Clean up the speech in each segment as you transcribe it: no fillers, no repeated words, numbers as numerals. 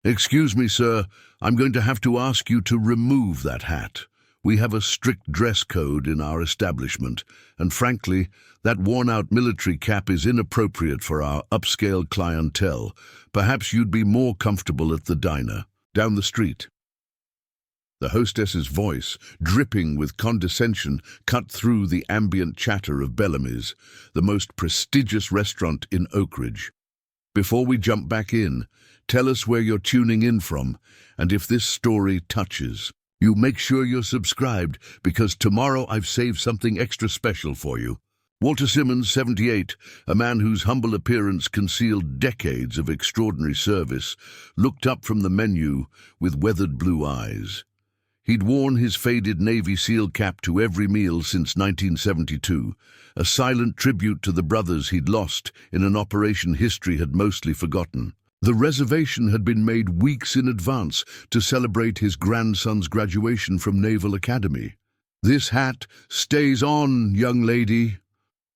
"Excuse me, sir, I'm going to have to ask you to remove that hat. We have a strict dress code in our establishment, and frankly, that worn-out military cap is inappropriate for our upscale clientele. Perhaps you'd be more comfortable at the diner, down the street." The hostess's voice, dripping with condescension, cut through the ambient chatter of Bellamy's, the most prestigious restaurant in Oakridge. "Before we jump back in, tell us where you're tuning in from, and if this story touches you, make sure you're subscribed, because tomorrow I've saved something extra special for you." Walter Simmons, 78, a man whose humble appearance concealed decades of extraordinary service, looked up from the menu with weathered blue eyes. He'd worn his faded Navy SEAL cap to every meal since 1972, a silent tribute to the brothers he'd lost in an operation history had mostly forgotten. The reservation had been made weeks in advance to celebrate his grandson's graduation from Naval Academy. "This hat stays on, young lady,"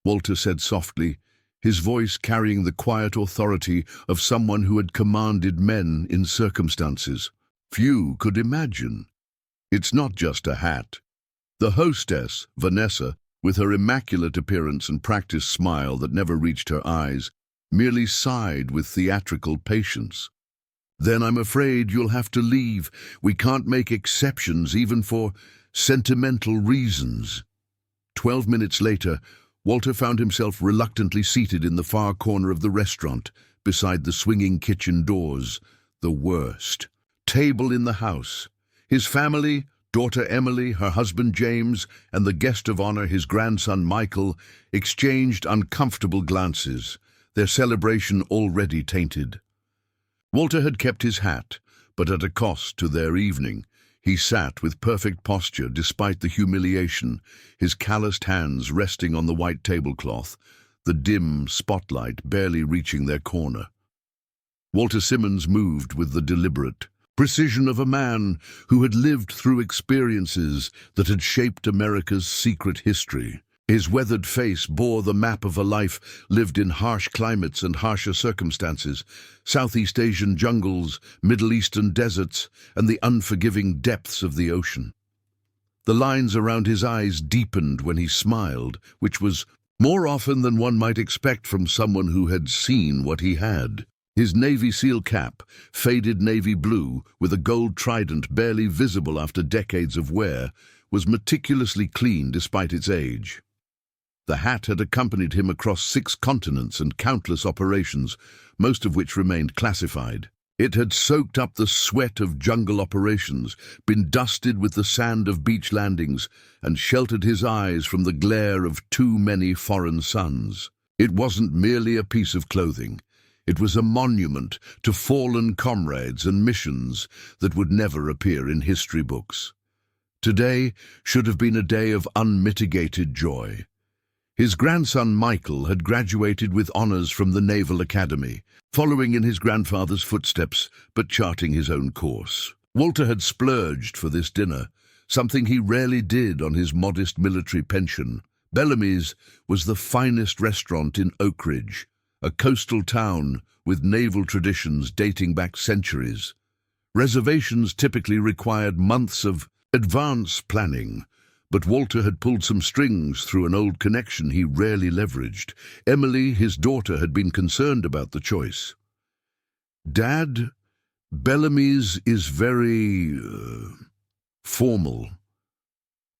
Walter said softly, his voice carrying the quiet authority of someone who had commanded men in circumstances few could imagine. "It's not just a hat." The hostess, Vanessa, with her immaculate appearance and practiced smile that never reached her eyes, merely sighed with theatrical patience. "Then I'm afraid you'll have to leave. We can't make exceptions even for sentimental reasons." 12 minutes later, Walter found himself reluctantly seated in the far corner of the restaurant, beside the swinging kitchen doors. The worst table in the house. His family, daughter Emily, her husband James, and the guest of honor, his grandson Michael, exchanged uncomfortable glances, their celebration already tainted. Walter had kept his hat, but at a cost to their evening. He sat with perfect posture despite the humiliation, his calloused hands resting on the white tablecloth, the dim spotlight barely reaching their corner. Walter Simmons moved with the deliberate precision of a man who had lived through experiences that had shaped America's secret history. His weathered face bore the map of a life lived in harsh climates and harsher circumstances, Southeast Asian jungles, Middle Eastern deserts, and the unforgiving depths of the ocean. The lines around his eyes deepened when he smiled, which was more often than one might expect from someone who had seen what he had. His Navy SEAL cap, faded navy blue, with a gold trident barely visible after decades of wear, was meticulously clean despite its age. The hat had accompanied him across 6 continents and countless operations, most of which remained classified. It had soaked up the sweat of jungle operations, been dusted with the sand of beach landings, and sheltered his eyes from the glare of too many foreign suns. It wasn't merely a piece of clothing. It was a monument to fallen comrades and missions that would never appear in history books. Today should have been a day of unmitigated joy. His grandson Michael had graduated with honors from the Naval Academy, following in his grandfather's footsteps but charting his own course. Walter had splurged for this dinner, something he rarely did on his modest military pension. Bellamy's was the finest restaurant in Oakridge, a coastal town with naval traditions dating back centuries. Reservations typically required months of advance planning, but Walter had pulled some strings through an old connection he rarely leveraged. Emily, his daughter, had been concerned about the choice. "Dad, Bellamy's is very formal.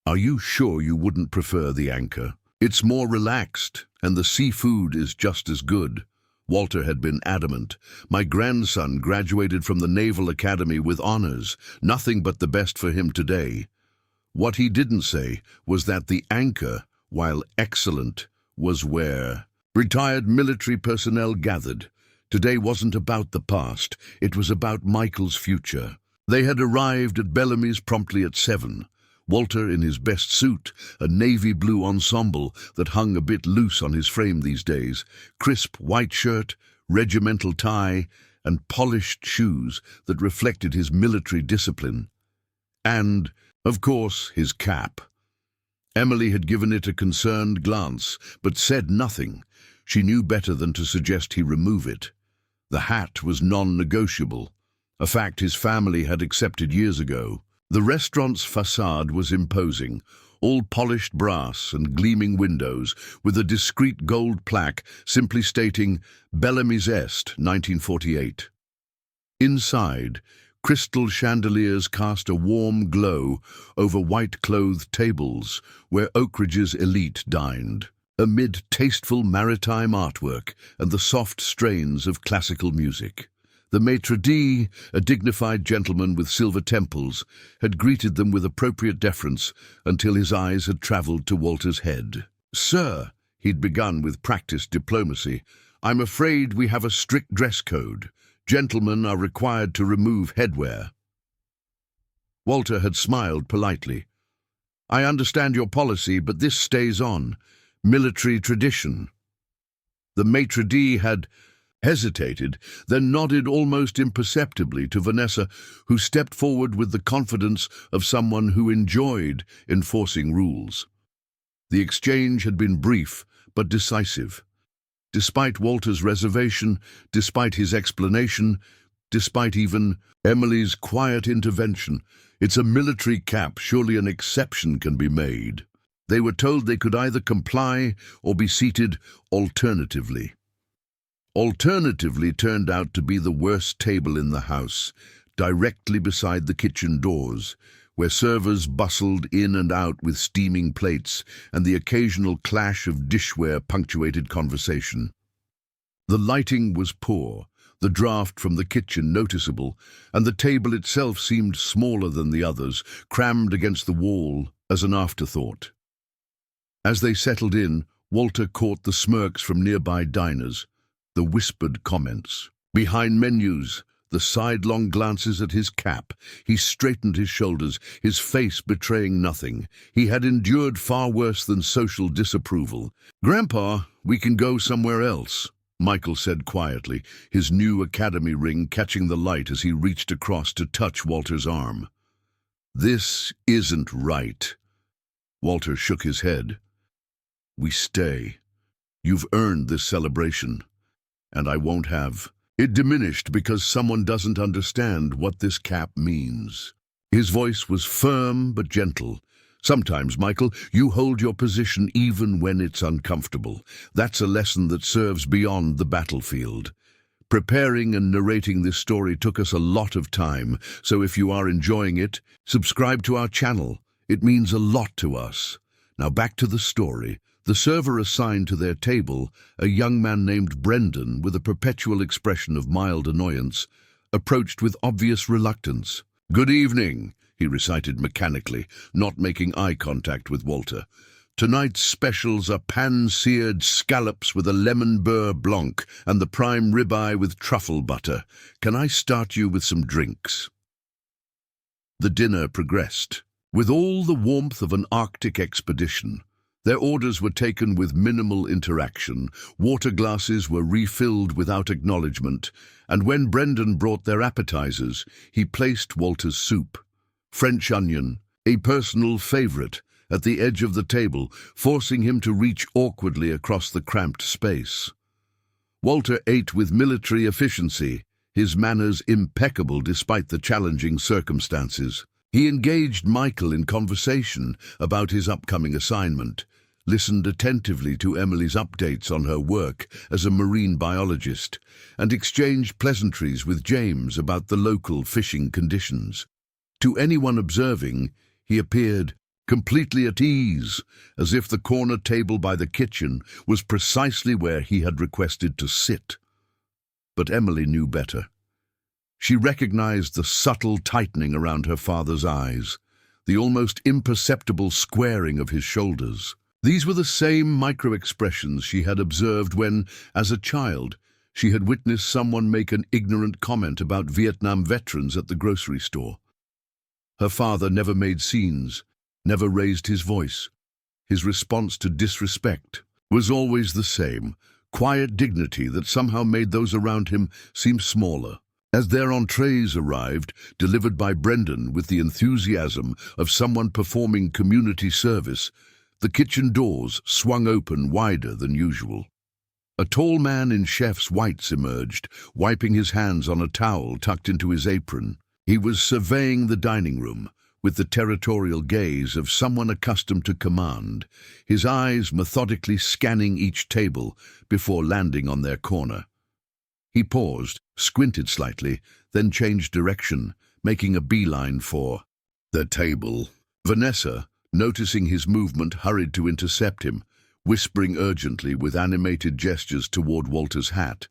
Are you sure you wouldn't prefer the Anchor? It's more relaxed, and the seafood is just as good." Walter had been adamant. "My grandson graduated from the Naval Academy with honors. Nothing but the best for him today." What he didn't say was that the Anchor, while excellent, was where retired military personnel gathered. Today wasn't about the past, it was about Michael's future. They had arrived at Bellamy's promptly at 7. Walter in his best suit, a navy blue ensemble that hung a bit loose on his frame these days, crisp white shirt, regimental tie, and polished shoes that reflected his military discipline. And, of course, his cap. Emily had given it a concerned glance, but said nothing. She knew better than to suggest he remove it. The hat was non-negotiable. a fact his family had accepted years ago. The restaurant's facade was imposing, all polished brass and gleaming windows, with a discreet gold plaque simply stating Bellamy's Est, 1948. Inside, crystal chandeliers cast a warm glow over white-clothed tables where Oakridge's elite dined, amid tasteful maritime artwork and the soft strains of classical music. The maitre d', a dignified gentleman with silver temples, had greeted them with appropriate deference until his eyes had travelled to Walter's head. "Sir," he'd begun with practiced diplomacy, "I'm afraid we have a strict dress code. Gentlemen are required to remove headwear." Walter had smiled politely. "I understand your policy, but this stays on. Military tradition." The maitre d' had hesitated, then nodded almost imperceptibly to Vanessa, who stepped forward with the confidence of someone who enjoyed enforcing rules. The exchange had been brief but decisive. Despite Walter's reservation, despite his explanation, despite even Emily's quiet intervention, "It's a military cap, surely an exception can be made." They were told they could either comply or be seated alternatively. Alternatively turned out to be the worst table in the house, directly beside the kitchen doors, where servers bustled in and out with steaming plates, and the occasional clash of dishware punctuated conversation. The lighting was poor, the draught from the kitchen noticeable, and the table itself seemed smaller than the others, crammed against the wall as an afterthought. As they settled in, Walter caught the smirks from nearby diners, the whispered comments. Behind menus, the sidelong glances at his cap. He straightened his shoulders, his face betraying nothing. He had endured far worse than social disapproval. "Grandpa, we can go somewhere else," Michael said quietly, his new academy ring catching the light as he reached across to touch Walter's arm. "This isn't right." Walter shook his head. "We stay. You've earned this celebration. And I won't have it diminished because someone doesn't understand what this cap means." His voice was firm but gentle. "Sometimes, Michael, you hold your position even when it's uncomfortable. That's a lesson that serves beyond the battlefield. Preparing and narrating this story took us a lot of time, so if you are enjoying it, subscribe to our channel. It means a lot to us. Now back to the story. The server assigned to their table, a young man named Brendan with a perpetual expression of mild annoyance, approached with obvious reluctance. "Good evening," he recited mechanically, not making eye contact with Walter. "Tonight's specials are pan-seared scallops with a lemon beurre blanc and the prime ribeye with truffle butter. Can I start you with some drinks?" The dinner progressed. With all the warmth of an Arctic expedition, their orders were taken with minimal interaction, water glasses were refilled without acknowledgement, and when Brendan brought their appetizers, he placed Walter's soup, French onion, a personal favorite, at the edge of the table, forcing him to reach awkwardly across the cramped space. Walter ate with military efficiency, his manners impeccable despite the challenging circumstances. He engaged Michael in conversation about his upcoming assignment, listened attentively to Emily's updates on her work as a marine biologist, and exchanged pleasantries with James about the local fishing conditions. To anyone observing, he appeared completely at ease, as if the corner table by the kitchen was precisely where he had requested to sit. But Emily knew better. She recognized the subtle tightening around her father's eyes, the almost imperceptible squaring of his shoulders. These were the same micro-expressions she had observed when, as a child, she had witnessed someone make an ignorant comment about Vietnam veterans at the grocery store. Her father never made scenes, never raised his voice. His response to disrespect was always the same, quiet dignity that somehow made those around him seem smaller. As their entrees arrived, delivered by Brendan with the enthusiasm of someone performing community service, the kitchen doors swung open wider than usual. A tall man in chef's whites emerged, wiping his hands on a towel tucked into his apron. He was surveying the dining room with the territorial gaze of someone accustomed to command, his eyes methodically scanning each table before landing on their corner. He paused, squinted slightly, then changed direction, making a beeline for the table. Vanessa, noticing his movement, hurried to intercept him, whispering urgently with animated gestures toward Walter's hat.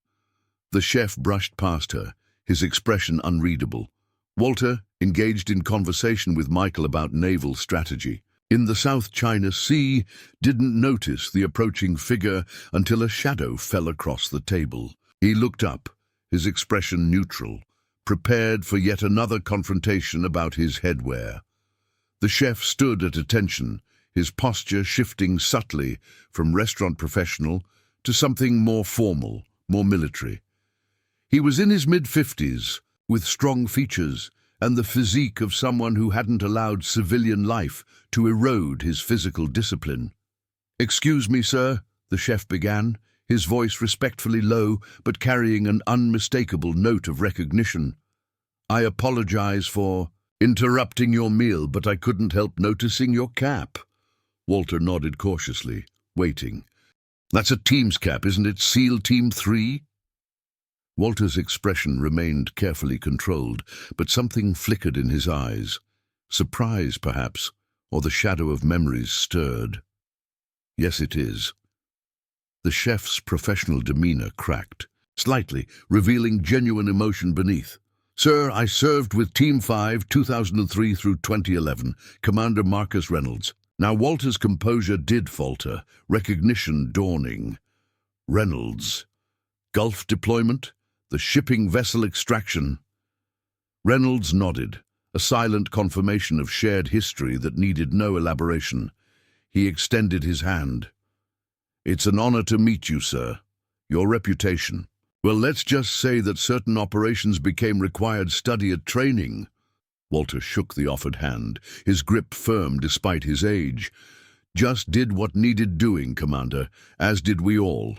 The chef brushed past her, his expression unreadable. Walter engaged in conversation with Michael about naval strategy. In the South China Sea, didn't notice the approaching figure until a shadow fell across the table. He looked up, his expression neutral, prepared for yet another confrontation about his headwear. The chef stood at attention, his posture shifting subtly from restaurant professional to something more formal, more military. He was in his mid-50s, with strong features and the physique of someone who hadn't allowed civilian life to erode his physical discipline. "Excuse me, sir," the chef began, his voice respectfully low but carrying an unmistakable note of recognition. "I apologize for interrupting your meal, but I couldn't help noticing your cap." Walter nodded cautiously, waiting. "That's a team's cap, isn't it? SEAL Team 3? Walter's expression remained carefully controlled, but something flickered in his eyes. Surprise, perhaps, or the shadow of memories stirred. "Yes, it is." The chef's professional demeanor cracked, slightly, revealing genuine emotion beneath. "Sir, I served with Team 5, 2003 through 2011, Commander Marcus Reynolds." Now Walter's composure did falter, recognition dawning. "Reynolds. Gulf deployment? The shipping vessel extraction?" Reynolds nodded, a silent confirmation of shared history that needed no elaboration. He extended his hand. "It's an honor to meet you, sir. Your reputation. Well, let's just say that certain operations became required study at training." Walter shook the offered hand, his grip firm despite his age. "Just did what needed doing, Commander, as did we all."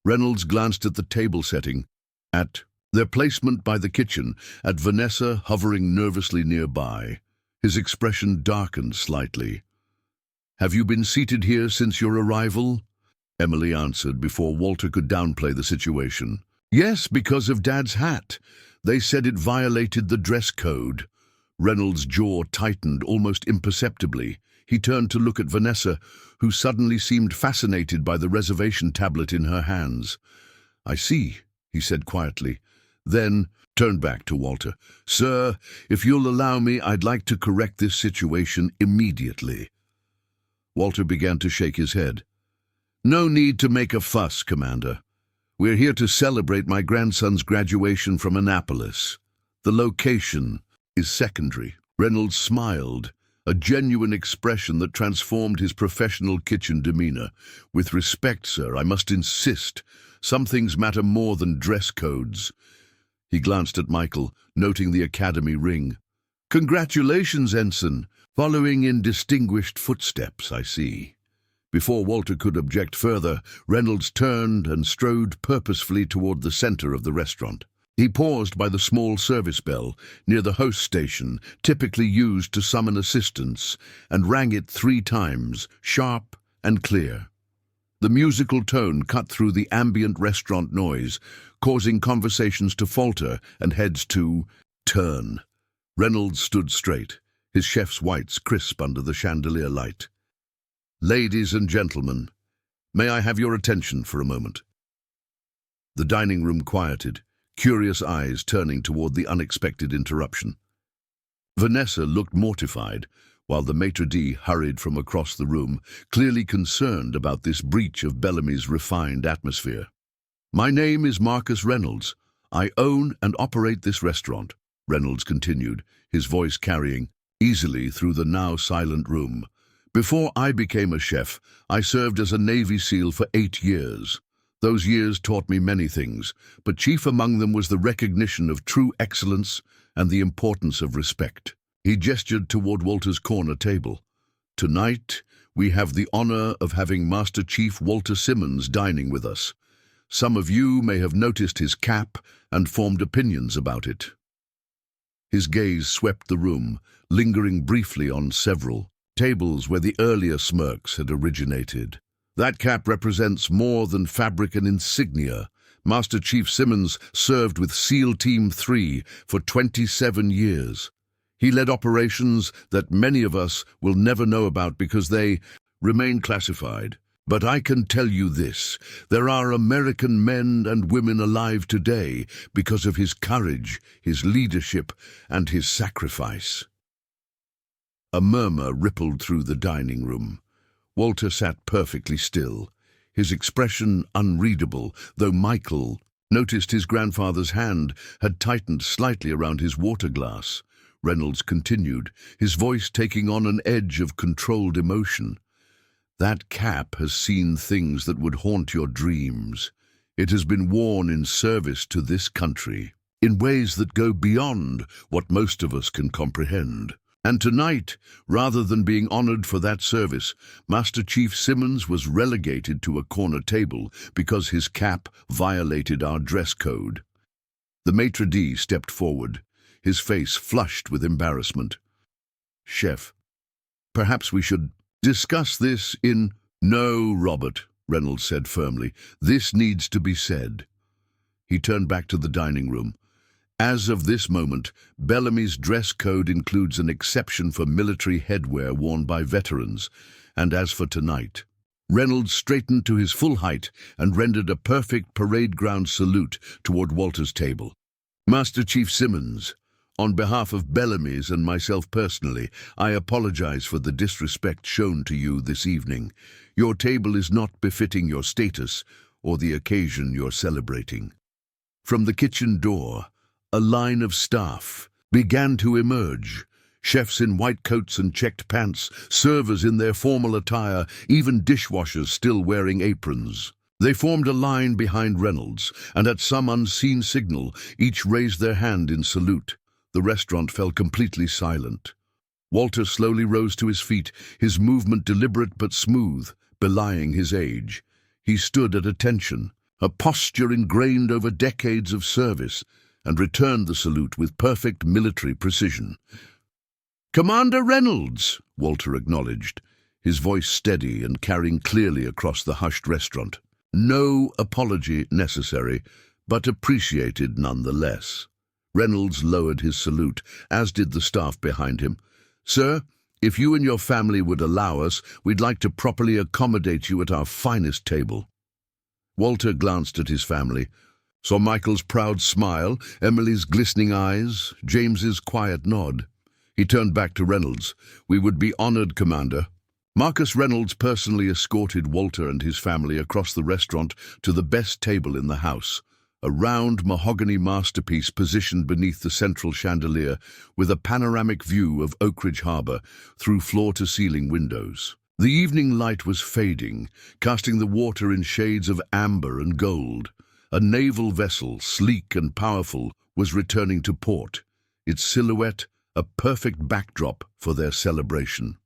Reynolds glanced at the table setting, at their placement by the kitchen, at Vanessa hovering nervously nearby. His expression darkened slightly. "Have you been seated here since your arrival?" Emily answered before Walter could downplay the situation. "Yes, because of Dad's hat. They said it violated the dress code." Reynolds' jaw tightened almost imperceptibly. He turned to look at Vanessa, who suddenly seemed fascinated by the reservation tablet in her hands. "I see," he said quietly, then turned back to Walter. "Sir, if you'll allow me, I'd like to correct this situation immediately." Walter began to shake his head. "No need to make a fuss, Commander. We're here to celebrate my grandson's graduation from Annapolis. The location is secondary." Reynolds smiled, a genuine expression that transformed his professional kitchen demeanor. "With respect, sir, I must insist, some things matter more than dress codes." He glanced at Michael, noting the Academy ring. "Congratulations, Ensign. Following in distinguished footsteps, I see." Before Walter could object further, Reynolds turned and strode purposefully toward the center of the restaurant. He paused by the small service bell near the host station, typically used to summon assistance, and rang it 3 times, sharp and clear. The musical tone cut through the ambient restaurant noise, causing conversations to falter and heads to turn. Reynolds stood straight, his chef's whites crisp under the chandelier light. "Ladies and gentlemen, may I have your attention for a moment?" The dining room quieted, curious eyes turning toward the unexpected interruption. Vanessa looked mortified, while the maitre d' hurried from across the room, clearly concerned about this breach of Bellamy's refined atmosphere. "My name is Marcus Reynolds. I own and operate this restaurant," Reynolds continued, his voice carrying easily through the now silent room. "Before I became a chef, I served as a Navy SEAL for 8 years. Those years taught me many things, but chief among them was the recognition of true excellence and the importance of respect." He gestured toward Walter's corner table. Tonight, we have the honor of having Master Chief Walter Simmons dining with us. Some of you may have noticed his cap and formed opinions about it. His gaze swept the room, lingering briefly on several tables where the earlier smirks had originated. That cap represents more than fabric and insignia. Master Chief Simmons served with SEAL Team 3 for 27 years. He led operations that many of us will never know about because they remain classified. But I can tell you this, there are American men and women alive today because of his courage, his leadership, and his sacrifice. A murmur rippled through the dining room. Walter sat perfectly still, his expression unreadable, though Michael noticed his grandfather's hand had tightened slightly around his water glass. Reynolds continued, his voice taking on an edge of controlled emotion. That cap has seen things that would haunt your dreams. It has been worn in service to this country, in ways that go beyond what most of us can comprehend. And tonight, rather than being honored for that service, Master Chief Simmons was relegated to a corner table because his cap violated our dress code. The maitre d' stepped forward, his face flushed with embarrassment. "Chef, perhaps we should discuss this in—" "No, Robert," Reynolds said firmly. "This needs to be said." He turned back to the dining room. As of this moment, Bellamy's dress code includes an exception for military headwear worn by veterans. And as for tonight, Reynolds straightened to his full height and rendered a perfect parade ground salute toward Walter's table. "Master Chief Simmons, on behalf of Bellamy's and myself personally, I apologize for the disrespect shown to you this evening. Your table is not befitting your status or the occasion you're celebrating." From the kitchen door, a line of staff began to emerge. Chefs in white coats and checked pants, servers in their formal attire, even dishwashers still wearing aprons. They formed a line behind Reynolds, and at some unseen signal, each raised their hand in salute. The restaurant fell completely silent. Walter slowly rose to his feet, his movement deliberate but smooth, belying his age. He stood at attention, a posture ingrained over decades of service, and returned the salute with perfect military precision. "Commander Reynolds," Walter acknowledged, his voice steady and carrying clearly across the hushed restaurant. No apology necessary, but appreciated nonetheless. Reynolds lowered his salute, as did the staff behind him. "Sir, if you and your family would allow us, we'd like to properly accommodate you at our finest table." Walter glanced at his family, saw Michael's proud smile, Emily's glistening eyes, James's quiet nod. He turned back to Reynolds. "We would be honored, Commander." Marcus Reynolds personally escorted Walter and his family across the restaurant to the best table in the house, a round mahogany masterpiece positioned beneath the central chandelier with a panoramic view of Oakridge Harbor through floor-to-ceiling windows. The evening light was fading, casting the water in shades of amber and gold. A naval vessel, sleek and powerful, was returning to port, its silhouette a perfect backdrop for their celebration.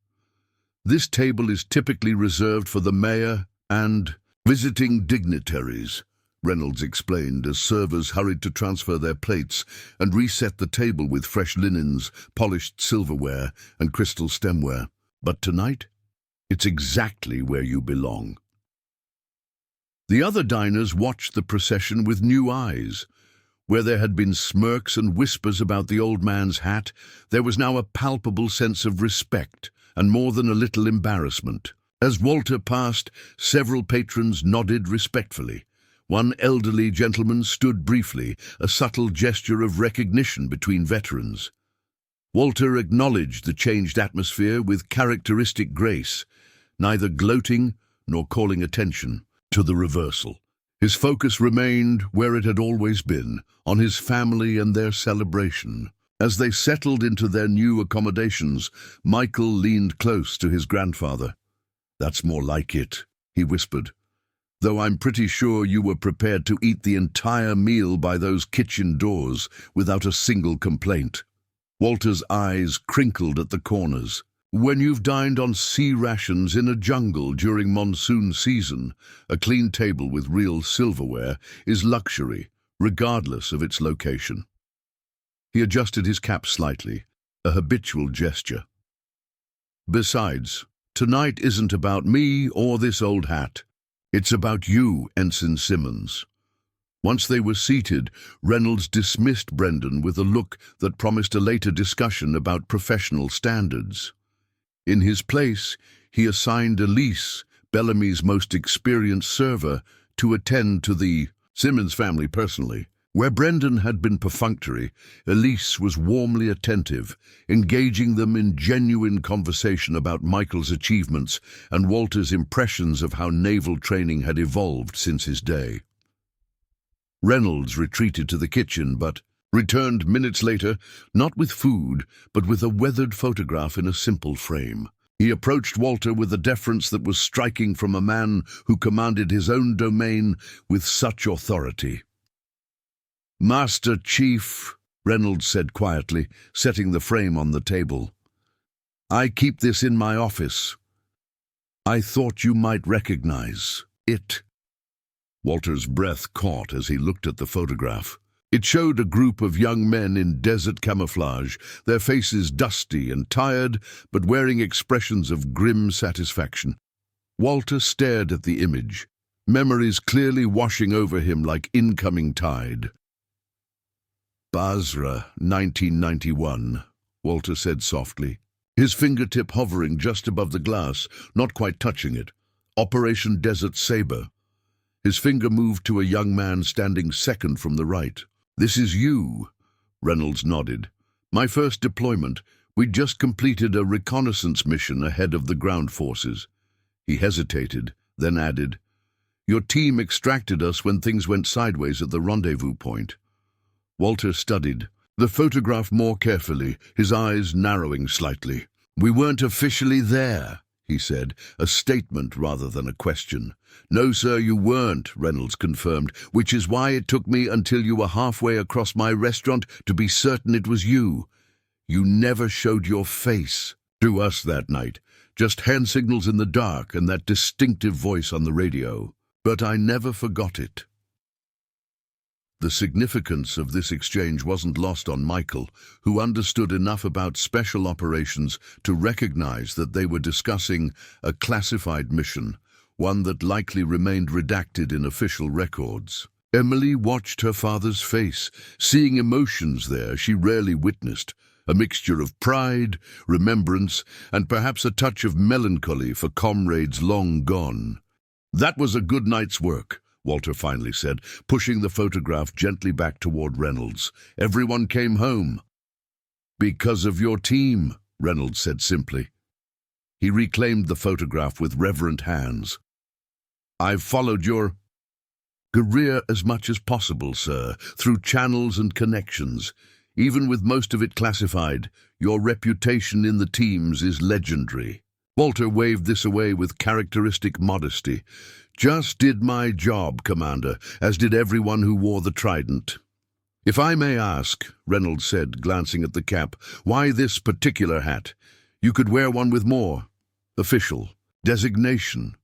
"This table is typically reserved for the mayor and visiting dignitaries," Reynolds explained as servers hurried to transfer their plates and reset the table with fresh linens, polished silverware, and crystal stemware. "But tonight, it's exactly where you belong." The other diners watched the procession with new eyes. Where there had been smirks and whispers about the old man's hat, there was now a palpable sense of respect and more than a little embarrassment. As Walter passed, several patrons nodded respectfully. One elderly gentleman stood briefly, a subtle gesture of recognition between veterans. Walter acknowledged the changed atmosphere with characteristic grace, neither gloating nor calling attention to the reversal. His focus remained where it had always been, on his family and their celebration. As they settled into their new accommodations, Michael leaned close to his grandfather. "That's more like it," he whispered. "Though I'm pretty sure you were prepared to eat the entire meal by those kitchen doors without a single complaint." Walter's eyes crinkled at the corners. When you've dined on sea rations in a jungle during monsoon season, a clean table with real silverware is luxury, regardless of its location. He adjusted his cap slightly, a habitual gesture. Besides, tonight isn't about me or this old hat. It's about you, Ensign Simmons. Once they were seated, Reynolds dismissed Brendan with a look that promised a later discussion about professional standards. In his place, he assigned Elise, Bellamy's most experienced server, to attend to the Simmons family personally. Where Brendan had been perfunctory, Elise was warmly attentive, engaging them in genuine conversation about Michael's achievements and Walter's impressions of how naval training had evolved since his day. Reynolds retreated to the kitchen, but returned minutes later, not with food, but with a weathered photograph in a simple frame. He approached Walter with a deference that was striking from a man who commanded his own domain with such authority. "Master Chief," Reynolds said quietly, setting the frame on the table, "I keep this in my office. I thought you might recognize it." Walter's breath caught as he looked at the photograph. It showed a group of young men in desert camouflage, their faces dusty and tired, but wearing expressions of grim satisfaction. Walter stared at the image, memories clearly washing over him like incoming tide. "Basra, 1991, Walter said softly, his fingertip hovering just above the glass, not quite touching it. "Operation Desert Saber." His finger moved to a young man standing second from the right. "This is you," Reynolds nodded. "My first deployment. We'd just completed a reconnaissance mission ahead of the ground forces." He hesitated, then added, "Your team extracted us when things went sideways at the rendezvous point." Walter studied the photograph more carefully, his eyes narrowing slightly. "We weren't officially there," he said, a statement rather than a question. "No, sir, you weren't," Reynolds confirmed, "which is why it took me until you were halfway across my restaurant to be certain it was you. You never showed your face to us that night, just hand signals in the dark and that distinctive voice on the radio. But I never forgot it." The significance of this exchange wasn't lost on Michael, who understood enough about special operations to recognize that they were discussing a classified mission, one that likely remained redacted in official records. Emily watched her father's face, seeing emotions there she rarely witnessed, a mixture of pride, remembrance, and perhaps a touch of melancholy for comrades long gone. "That was a good night's work," Walter finally said, pushing the photograph gently back toward Reynolds. "Everyone came home." "Because of your team," Reynolds said simply. He reclaimed the photograph with reverent hands. "I've followed your career as much as possible, sir, through channels and connections. Even with most of it classified, your reputation in the teams is legendary." Walter waved this away with characteristic modesty. "Just did my job, Commander, as did everyone who wore the trident." "If I may ask," Reynolds said, glancing at the cap, "why this particular hat? You could wear one with more official designation."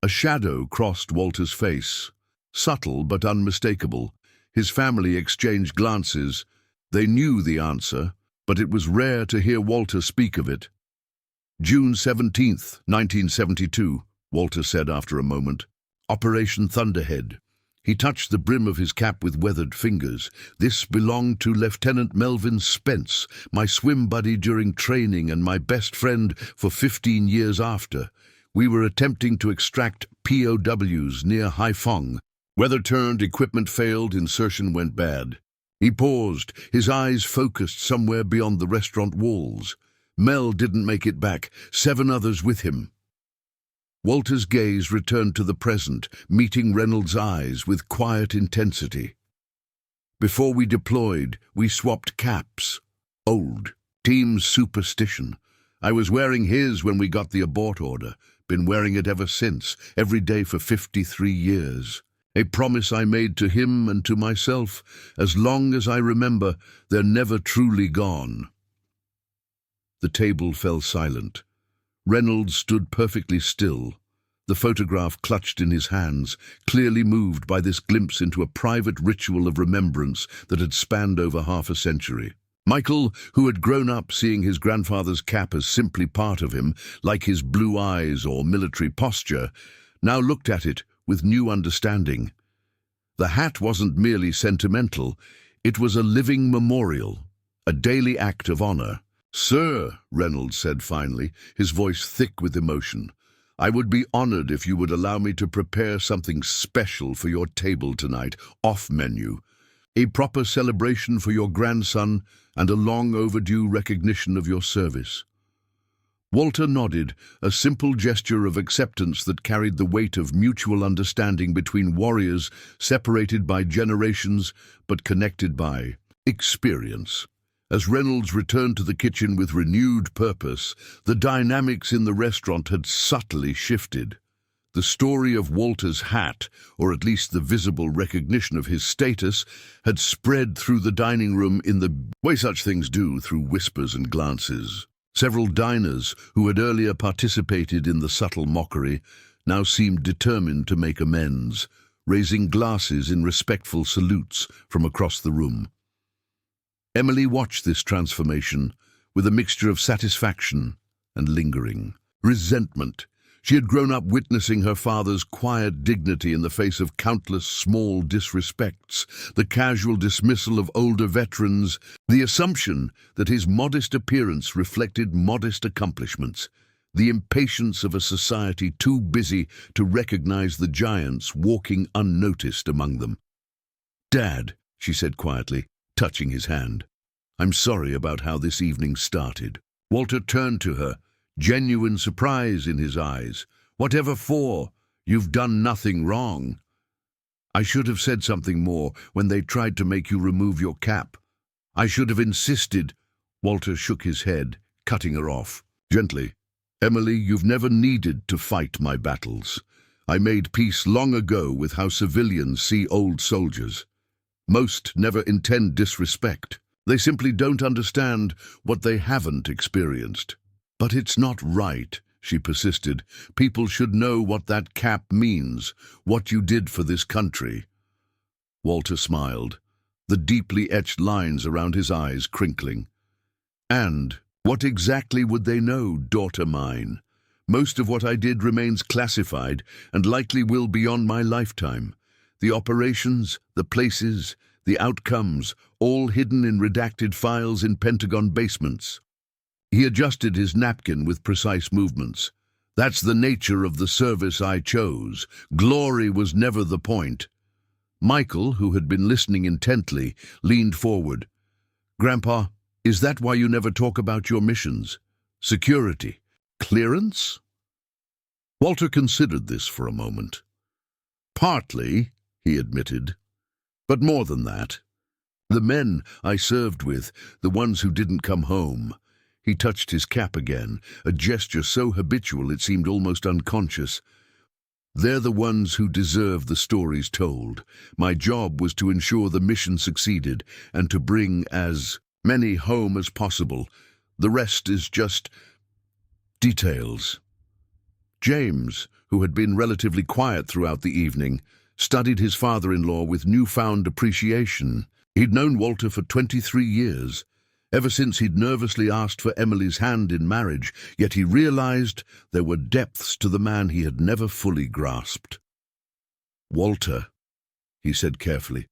A shadow crossed Walter's face, subtle but unmistakable. His family exchanged glances. They knew the answer, but it was rare to hear Walter speak of it. "June 17th, 1972, Walter said after a moment. "Operation Thunderhead." He touched the brim of his cap with weathered fingers. "This belonged to Lieutenant Melvin Spence, my swim buddy during training and my best friend for 15 years after. We were attempting to extract POWs near Haiphong. Weather turned, equipment failed, insertion went bad." He paused, his eyes focused somewhere beyond the restaurant walls. "Mel didn't make it back, 7 others with him." Walter's gaze returned to the present, meeting Reynolds' eyes with quiet intensity. "Before we deployed, we swapped caps. Old. Team superstition. I was wearing his when we got the abort order. Been wearing it ever since, every day for 53 years. A promise I made to him and to myself. As long as I remember, they're never truly gone." The table fell silent. Reynolds stood perfectly still, the photograph clutched in his hands, clearly moved by this glimpse into a private ritual of remembrance that had spanned over half a century. Michael, who had grown up seeing his grandfather's cap as simply part of him, like his blue eyes or military posture, now looked at it with new understanding. The hat wasn't merely sentimental, it was a living memorial, a daily act of honor. "Sir," Reynolds said finally, his voice thick with emotion, "I would be honored if you would allow me to prepare something special for your table tonight, off menu. A proper celebration for your grandson and a long overdue recognition of your service." Walter nodded, a simple gesture of acceptance that carried the weight of mutual understanding between warriors separated by generations but connected by experience. As Reynolds returned to the kitchen with renewed purpose, the dynamics in the restaurant had subtly shifted. The story of Walter's hat, or at least the visible recognition of his status, had spread through the dining room in the way such things do, through whispers and glances. Several diners, who had earlier participated in the subtle mockery, now seemed determined to make amends, raising glasses in respectful salutes from across the room. Emily watched this transformation with a mixture of satisfaction and lingering resentment. She had grown up witnessing her father's quiet dignity in the face of countless small disrespects, the casual dismissal of older veterans, the assumption that his modest appearance reflected modest accomplishments, the impatience of a society too busy to recognize the giants walking unnoticed among them. "Dad," she said quietly, touching his hand, "I'm sorry about how this evening started." Walter turned to her, genuine surprise in his eyes. "Whatever for? You've done nothing wrong." "I should have said something more when they tried to make you remove your cap. I should have insisted." Walter shook his head, cutting her off. Gently, "Emily, you've never needed to fight my battles. I made peace long ago with how civilians see old soldiers. Most never intend disrespect. They simply don't understand what they haven't experienced." "But it's not right," she persisted. "People should know what that cap means, what you did for this country." Walter smiled, the deeply etched lines around his eyes crinkling. "And what exactly would they know, daughter mine? Most of what I did remains classified and likely will beyond my lifetime. The operations, the places, the outcomes, all hidden in redacted files in Pentagon basements." He adjusted his napkin with precise movements. "That's the nature of the service I chose. Glory was never the point." Michael, who had been listening intently, leaned forward. "Grandpa, is that why you never talk about your missions? Security? Clearance?" Walter considered this for a moment. "Partly," he admitted. "But more than that. The men I served with, the ones who didn't come home." He touched his cap again, a gesture so habitual it seemed almost unconscious. "They're the ones who deserve the stories told. My job was to ensure the mission succeeded and to bring as many home as possible. The rest is just details." James, who had been relatively quiet throughout the evening, studied his father-in-law with newfound appreciation. He'd known Walter for 23 years, ever since he'd nervously asked for Emily's hand in marriage, yet he realized there were depths to the man he had never fully grasped. "Walter," he said carefully,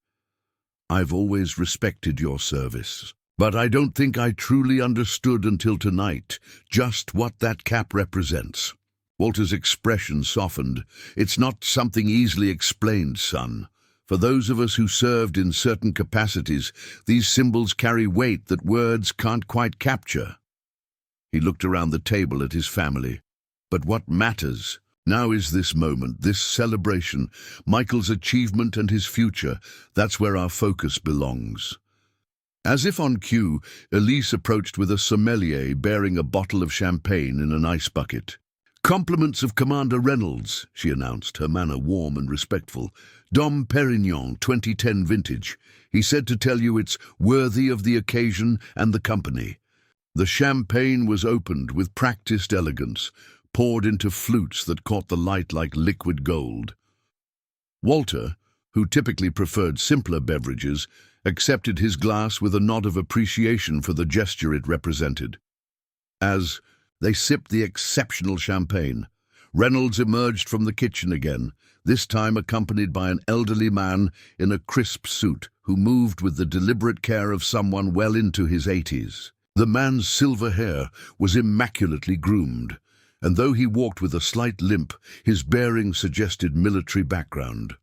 "I've always respected your service, but I don't think I truly understood until tonight just what that cap represents." Walter's expression softened. "It's not something easily explained, son. For those of us who served in certain capacities, these symbols carry weight that words can't quite capture." He looked around the table at his family. "But what matters now is this moment, this celebration, Michael's achievement and his future. That's where our focus belongs." As if on cue, Elise approached with a sommelier bearing a bottle of champagne in an ice bucket. "Compliments of Commander Reynolds," she announced, her manner warm and respectful. "Dom Perignon, 2010 vintage. He said to tell you it's worthy of the occasion and the company." The champagne was opened with practiced elegance, poured into flutes that caught the light like liquid gold. Walter, who typically preferred simpler beverages, accepted his glass with a nod of appreciation for the gesture it represented. As they sipped the exceptional champagne, Reynolds emerged from the kitchen again, this time accompanied by an elderly man in a crisp suit who moved with the deliberate care of someone well into his 80s. The man's silver hair was immaculately groomed, and though he walked with a slight limp, his bearing suggested military background.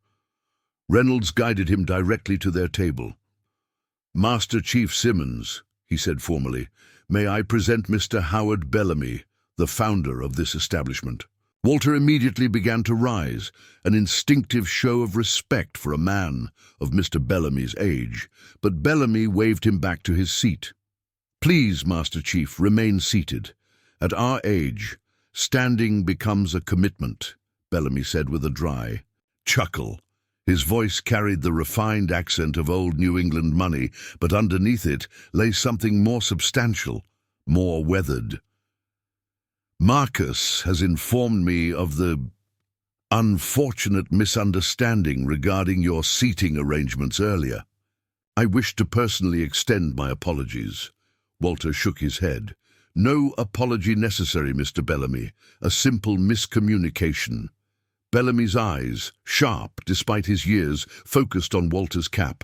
Reynolds guided him directly to their table. "Master Chief Simmons," he said formally, "may I present Mr. Howard Bellamy, the founder of this establishment." Walter immediately began to rise, an instinctive show of respect for a man of Mr. Bellamy's age, but Bellamy waved him back to his seat. "Please, Master Chief, remain seated. At our age, standing becomes a commitment," Bellamy said with a dry chuckle. His voice carried the refined accent of old New England money, but underneath it lay something more substantial, more weathered. "Marcus has informed me of the unfortunate misunderstanding regarding your seating arrangements earlier. I wish to personally extend my apologies." Walter shook his head. "No apology necessary, Mr. Bellamy. A simple miscommunication." Bellamy's eyes, sharp despite his years, focused on Walter's cap.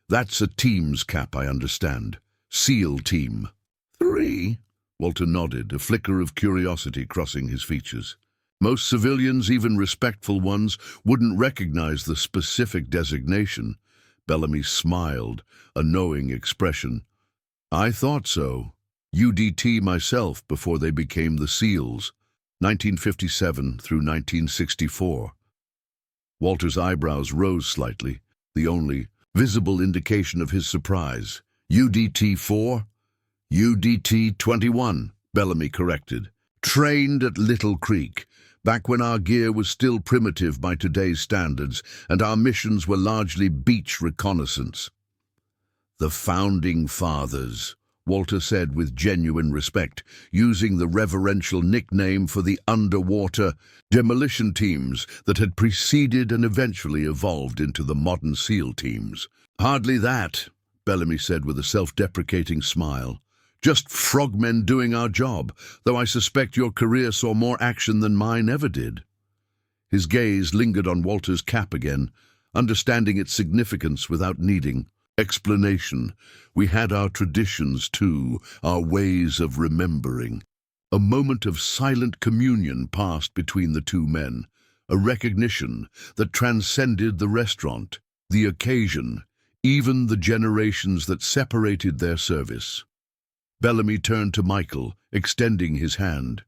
"That's a team's cap, I understand. SEAL team." "3?" Walter nodded, a flicker of curiosity crossing his features. Most civilians, even respectful ones, wouldn't recognize the specific designation. Bellamy smiled, a knowing expression. "I thought so. UDT myself before they became the SEALs. 1957 through 1964. Walter's eyebrows rose slightly, the only visible indication of his surprise. "UDT-4? UDT-21, Bellamy corrected. "Trained at Little Creek, back when our gear was still primitive by today's standards, and our missions were largely beach reconnaissance." "The Founding Fathers," Walter said with genuine respect, using the reverential nickname for the underwater demolition teams that had preceded and eventually evolved into the modern SEAL teams. "Hardly that," Bellamy said with a self-deprecating smile. "Just frogmen doing our job, though I suspect your career saw more action than mine ever did." His gaze lingered on Walter's cap again, understanding its significance without needing explanation. "We had our traditions too, our ways of remembering." A moment of silent communion passed between the two men, a recognition that transcended the restaurant, the occasion, even the generations that separated their service. Bellamy turned to Michael, extending his hand.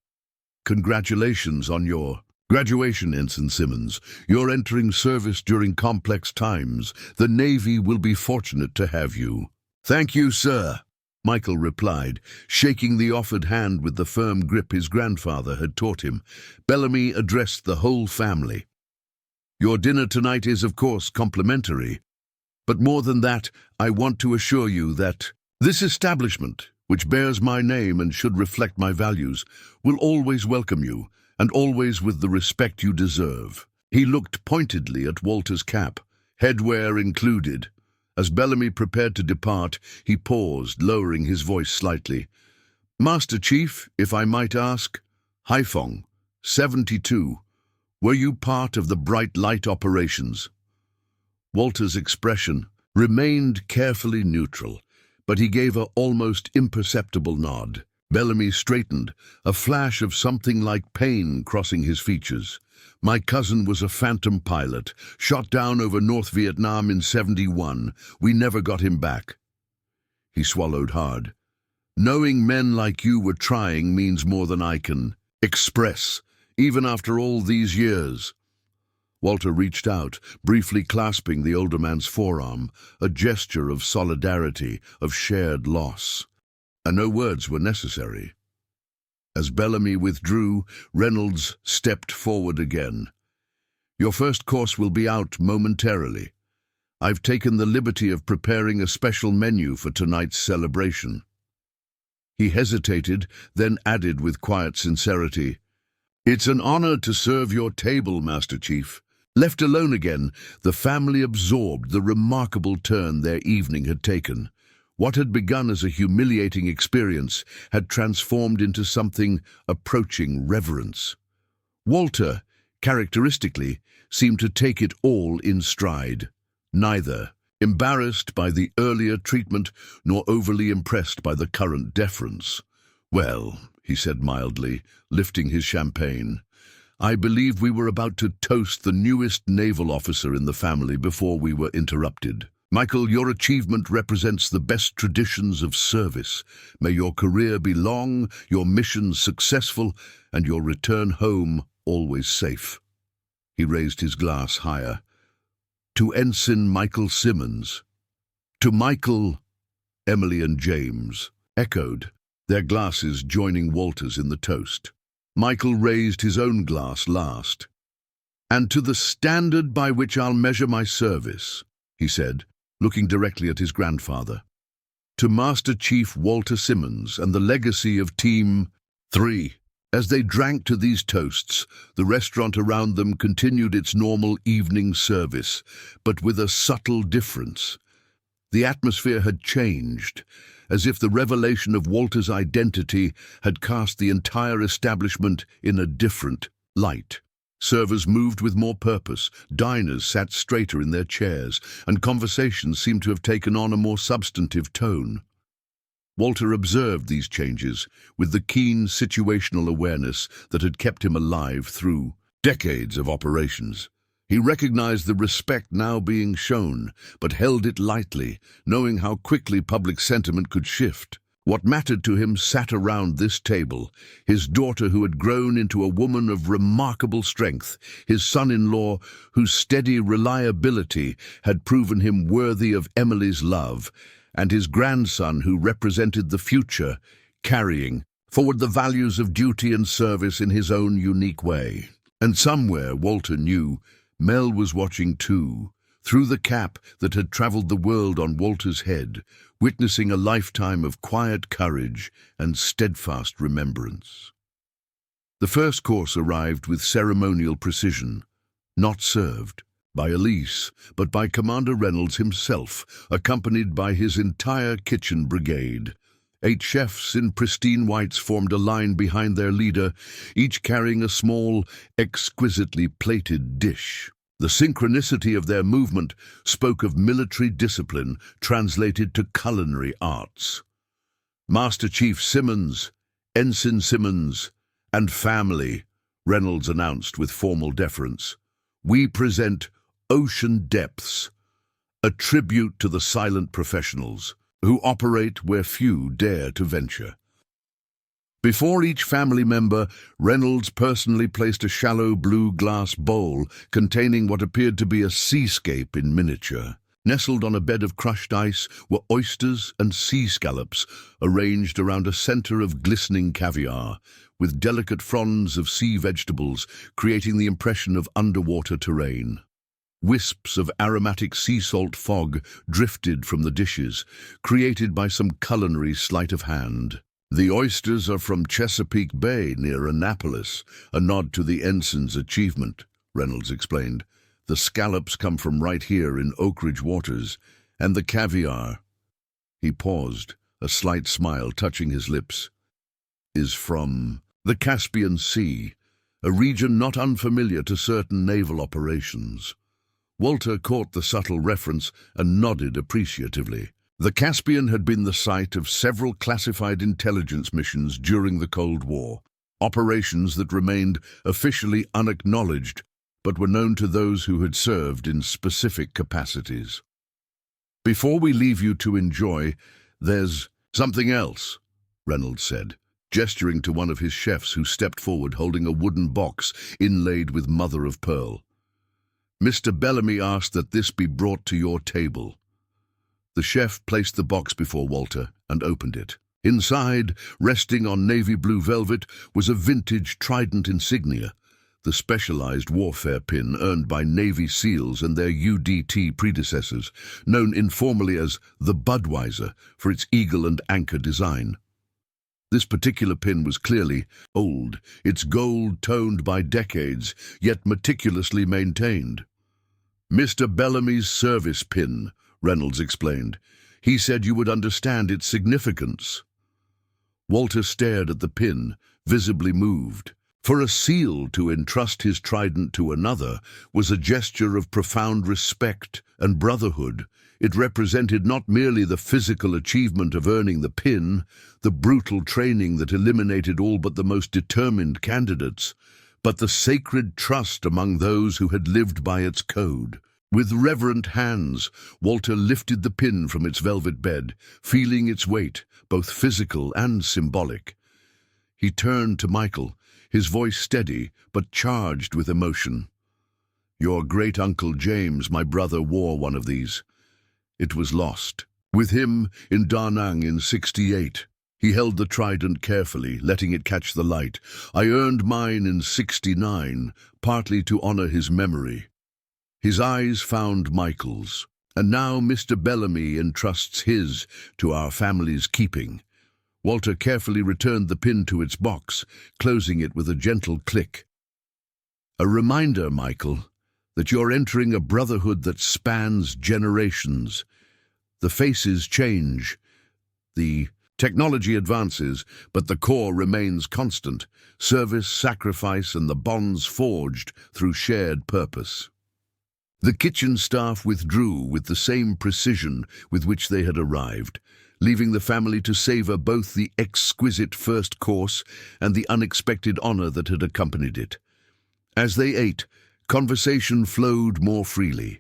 "Congratulations on your graduation, Ensign Simmons. You're entering service during complex times. The Navy will be fortunate to have you." "Thank you, sir," Michael replied, shaking the offered hand with the firm grip his grandfather had taught him. Bellamy addressed the whole family. "Your dinner tonight is, of course, complimentary. But more than that, I want to assure you that this establishment, which bears my name and should reflect my values, will always welcome you, and always with the respect you deserve." He looked pointedly at Walter's cap, headwear included. As Bellamy prepared to depart, he paused, lowering his voice slightly. "Master Chief, if I might ask, Haiphong, 72, were you part of the bright light operations?" Walter's expression remained carefully neutral, but he gave an almost imperceptible nod. Bellamy straightened, a flash of something like pain crossing his features. "My cousin was a Phantom pilot, shot down over North Vietnam in 71. We never got him back." He swallowed hard. "Knowing men like you were trying means more than I can express, even after all these years." Walter reached out, briefly clasping the older man's forearm, a gesture of solidarity, of shared loss. And no words were necessary. As Bellamy withdrew, Reynolds stepped forward again. "Your first course will be out momentarily. I've taken the liberty of preparing a special menu for tonight's celebration." He hesitated, then added with quiet sincerity, "It's an honor to serve your table, Master Chief." Left alone again, the family absorbed the remarkable turn their evening had taken. What had begun as a humiliating experience had transformed into something approaching reverence. Walter, characteristically, seemed to take it all in stride, neither embarrassed by the earlier treatment nor overly impressed by the current deference. "Well," he said mildly, lifting his champagne, "I believe we were about to toast the newest naval officer in the family before we were interrupted. Michael, your achievement represents the best traditions of service. May your career be long, your mission successful, and your return home always safe." He raised his glass higher. "To Ensign Michael Simmons." "To Michael," Emily and James echoed, their glasses joining Walter's in the toast. Michael raised his own glass last. "And to the standard by which I'll measure my service," he said, looking directly at his grandfather. "To Master Chief Walter Simmons and the legacy of Team 3. As they drank to these toasts, the restaurant around them continued its normal evening service, but with a subtle difference. The atmosphere had changed, as if the revelation of Walter's identity had cast the entire establishment in a different light. Servers moved with more purpose, diners sat straighter in their chairs, and conversations seemed to have taken on a more substantive tone. Walter observed these changes with the keen situational awareness that had kept him alive through decades of operations. He recognized the respect now being shown, but held it lightly, knowing how quickly public sentiment could shift. What mattered to him sat around this table: his daughter who had grown into a woman of remarkable strength, his son-in-law whose steady reliability had proven him worthy of Emily's love, and his grandson who represented the future, carrying forward the values of duty and service in his own unique way. And somewhere, Walter knew, Mel was watching too, through the cap that had traveled the world on Walter's head, witnessing a lifetime of quiet courage and steadfast remembrance. The first course arrived with ceremonial precision, not served by Elise, but by Commander Reynolds himself, accompanied by his entire kitchen brigade. 8 chefs in pristine whites formed a line behind their leader, each carrying a small, exquisitely plated dish. The synchronicity of their movement spoke of military discipline translated to culinary arts. "Master Chief Simmons, Ensign Simmons, and family," Reynolds announced with formal deference, "we present Ocean Depths, a tribute to the silent professionals who operate where few dare to venture." Before each family member, Reynolds personally placed a shallow blue glass bowl containing what appeared to be a seascape in miniature. Nestled on a bed of crushed ice were oysters and sea scallops arranged around a center of glistening caviar, with delicate fronds of sea vegetables creating the impression of underwater terrain. Wisps of aromatic sea salt fog drifted from the dishes, created by some culinary sleight of hand. "The oysters are from Chesapeake Bay near Annapolis, a nod to the ensign's achievement," Reynolds explained. "The scallops come from right here in Oakridge waters, and the caviar," he paused, a slight smile touching his lips, "is from the Caspian Sea, a region not unfamiliar to certain naval operations." Walter caught the subtle reference and nodded appreciatively. The Caspian had been the site of several classified intelligence missions during the Cold War, operations that remained officially unacknowledged but were known to those who had served in specific capacities. "Before we leave you to enjoy, there's something else," Reynolds said, gesturing to one of his chefs who stepped forward holding a wooden box inlaid with mother-of-pearl. "Mr. Bellamy asked that this be brought to your table." The chef placed the box before Walter and opened it. Inside, resting on navy blue velvet, was a vintage Trident insignia, the specialized warfare pin earned by Navy SEALs and their UDT predecessors, known informally as the Budweiser for its eagle and anchor design. This particular pin was clearly old, its gold toned by decades, yet meticulously maintained. "Mr. Bellamy's service pin," Reynolds explained. "He said you would understand its significance." Walter stared at the pin, visibly moved. For a SEAL to entrust his trident to another was a gesture of profound respect and brotherhood. It represented not merely the physical achievement of earning the pin, the brutal training that eliminated all but the most determined candidates, but the sacred trust among those who had lived by its code. With reverent hands, Walter lifted the pin from its velvet bed, feeling its weight, both physical and symbolic. He turned to Michael, his voice steady but charged with emotion. "Your great-uncle James, my brother, wore one of these. It was lost. With him in Da Nang in '68. He held the trident carefully, letting it catch the light. I earned mine in '69, partly to honor his memory." His eyes found Michael's, and now Mr. Bellamy entrusts his to our family's keeping. Walter carefully returned the pin to its box, closing it with a gentle click. "A reminder, Michael, that you're entering a brotherhood that spans generations. The faces change. The technology advances, but the core remains constant. Service, sacrifice, and the bonds forged through shared purpose." The kitchen staff withdrew with the same precision with which they had arrived, leaving the family to savor both the exquisite first course and the unexpected honor that had accompanied it. As they ate, conversation flowed more freely.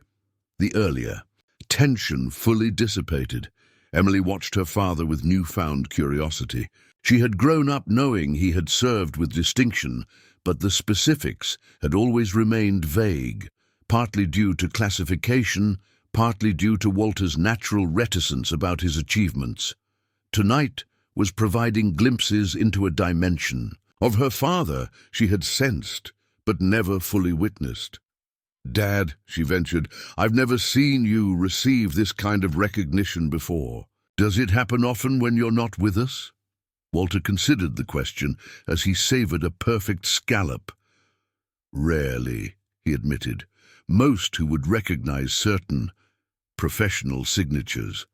The earlier tension fully dissipated. Emily watched her father with newfound curiosity. She had grown up knowing he had served with distinction, but the specifics had always remained vague, partly due to classification, partly due to Walter's natural reticence about his achievements. Tonight was providing glimpses into a dimension. Of her father she had sensed, but never fully witnessed. "Dad," she ventured, "I've never seen you receive this kind of recognition before. Does it happen often when you're not with us?" Walter considered the question as he savored a perfect scallop. "Rarely," he admitted. "Most who would recognize certain professional signatures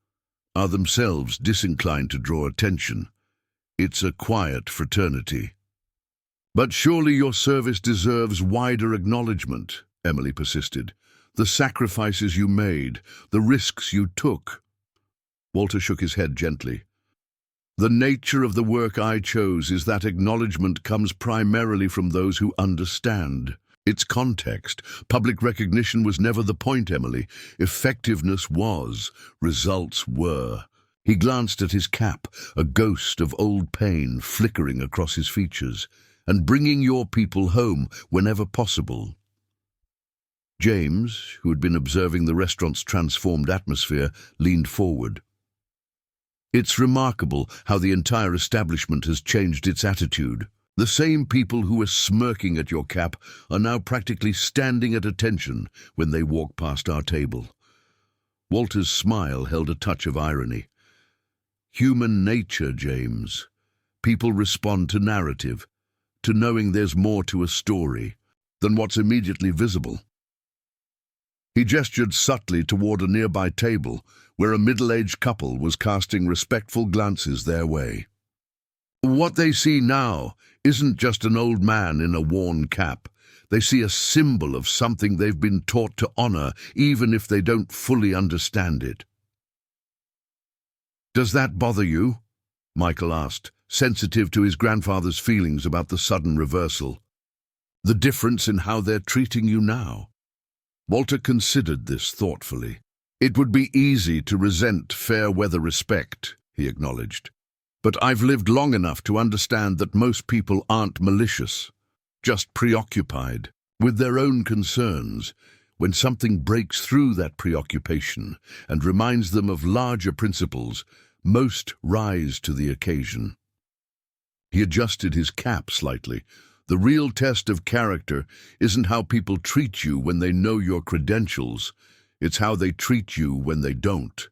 are themselves disinclined to draw attention. It's a quiet fraternity." "But surely your service deserves wider acknowledgement," Emily persisted. "The sacrifices you made, the risks you took." Walter shook his head gently. "The nature of the work I chose is that acknowledgement comes primarily from those who understand its context. Public recognition was never the point, Emily. Effectiveness was. Results were." He glanced at his cap, a ghost of old pain flickering across his features. "And bringing your people home whenever possible." James, who had been observing the restaurant's transformed atmosphere, leaned forward. "It's remarkable how the entire establishment has changed its attitude. The same people who were smirking at your cap are now practically standing at attention when they walk past our table." Walter's smile held a touch of irony. "Human nature, James. People respond to narrative, to knowing there's more to a story than what's immediately visible." He gestured subtly toward a nearby table where a middle-aged couple was casting respectful glances their way. "What they see now isn't just an old man in a worn cap. They see a symbol of something they've been taught to honor, even if they don't fully understand it." "Does that bother you?" Michael asked, sensitive to his grandfather's feelings about the sudden reversal. "The difference in how they're treating you now?" Walter considered this thoughtfully. "It would be easy to resent fair-weather respect," he acknowledged. "But I've lived long enough to understand that most people aren't malicious, just preoccupied with their own concerns. When something breaks through that preoccupation and reminds them of larger principles, most rise to the occasion." He adjusted his cap slightly. "The real test of character isn't how people treat you when they know your credentials. It's how they treat you when they don't."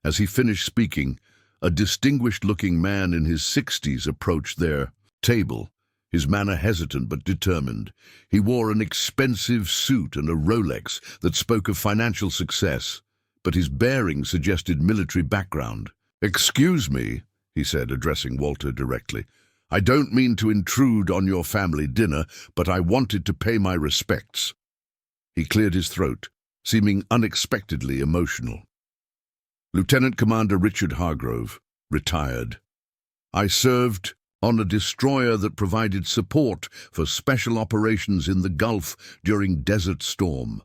As he finished speaking, A distinguished-looking man in his 60s approached their table, his manner hesitant but determined. He wore an expensive suit and a Rolex that spoke of financial success, but his bearing suggested military background. "Excuse me," he said, addressing Walter directly. "I don't mean to intrude on your family dinner, but I wanted to pay my respects." He cleared his throat, seeming unexpectedly emotional. "Lieutenant Commander Richard Hargrove, retired. I served on a destroyer that provided support for special operations in the Gulf during Desert Storm."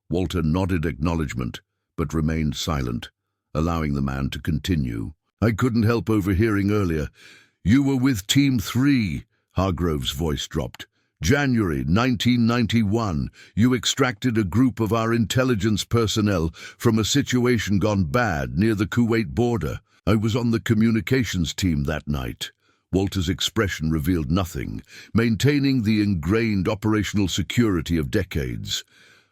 Walter nodded acknowledgement, but remained silent, allowing the man to continue. "I couldn't help overhearing earlier. You were with Team 3, Hargrove's voice dropped. "January 1991, you extracted a group of our intelligence personnel from a situation gone bad near the Kuwait border. I was on the communications team that night." Walter's expression revealed nothing, maintaining the ingrained operational security of decades.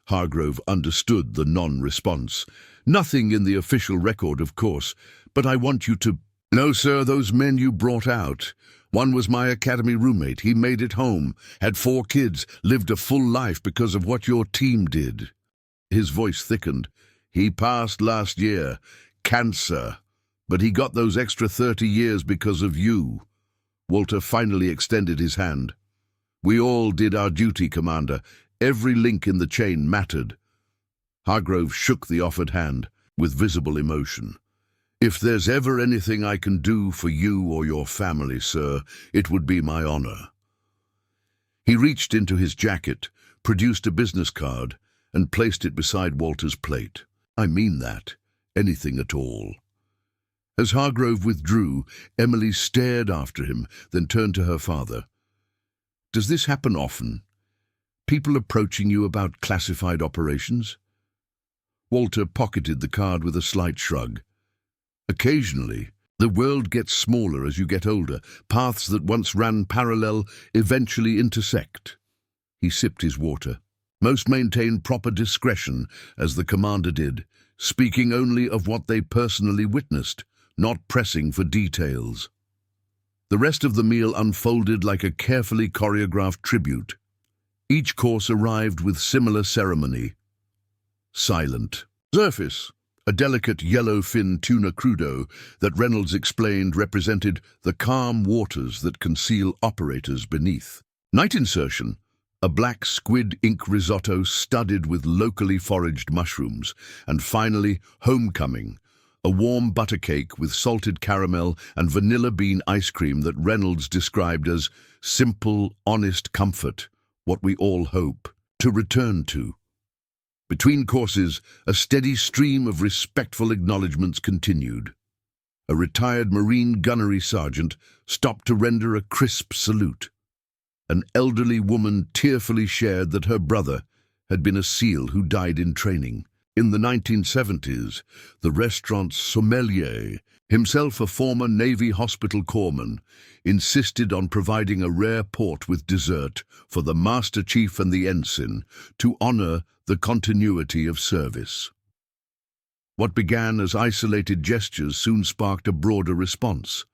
Hargrove understood the non-response. "Nothing in the official record, of course, but I want you to—" "No, sir, those men you brought out. One was my academy roommate. He made it home, had 4 kids, lived a full life because of what your team did." His voice thickened. "He passed last year. Cancer. But he got those extra 30 years because of you." Walter finally extended his hand. "We all did our duty, Commander. Every link in the chain mattered." Hargrove shook the offered hand with visible emotion. "If there's ever anything I can do for you or your family, sir, it would be my honor." He reached into his jacket, produced a business card, and placed it beside Walter's plate. "I mean that. Anything at all." As Hargrove withdrew, Emily stared after him, then turned to her father. "Does this happen often? People approaching you about classified operations?" Walter pocketed the card with a slight shrug. "Occasionally. The world gets smaller as you get older. Paths that once ran parallel eventually intersect." He sipped his water. "Most maintain proper discretion, as the commander did, speaking only of what they personally witnessed, not pressing for details." The rest of the meal unfolded like a carefully choreographed tribute. Each course arrived with similar ceremony. Silent. Surface. A delicate yellow-fin tuna crudo that Reynolds explained represented the calm waters that conceal operators beneath. Night insertion. A black squid ink risotto studded with locally foraged mushrooms. And finally, homecoming. A warm butter cake with salted caramel and vanilla bean ice cream that Reynolds described as simple, honest comfort, what we all hope to return to. Between courses, a steady stream of respectful acknowledgements continued. A retired Marine gunnery sergeant stopped to render a crisp salute. An elderly woman tearfully shared that her brother had been a SEAL who died in training. In the 1970s, the restaurant's sommelier, himself a former Navy hospital corpsman, insisted on providing a rare port with dessert for the Master Chief and the ensign to honor the continuity of service. What began as isolated gestures soon sparked a broader response.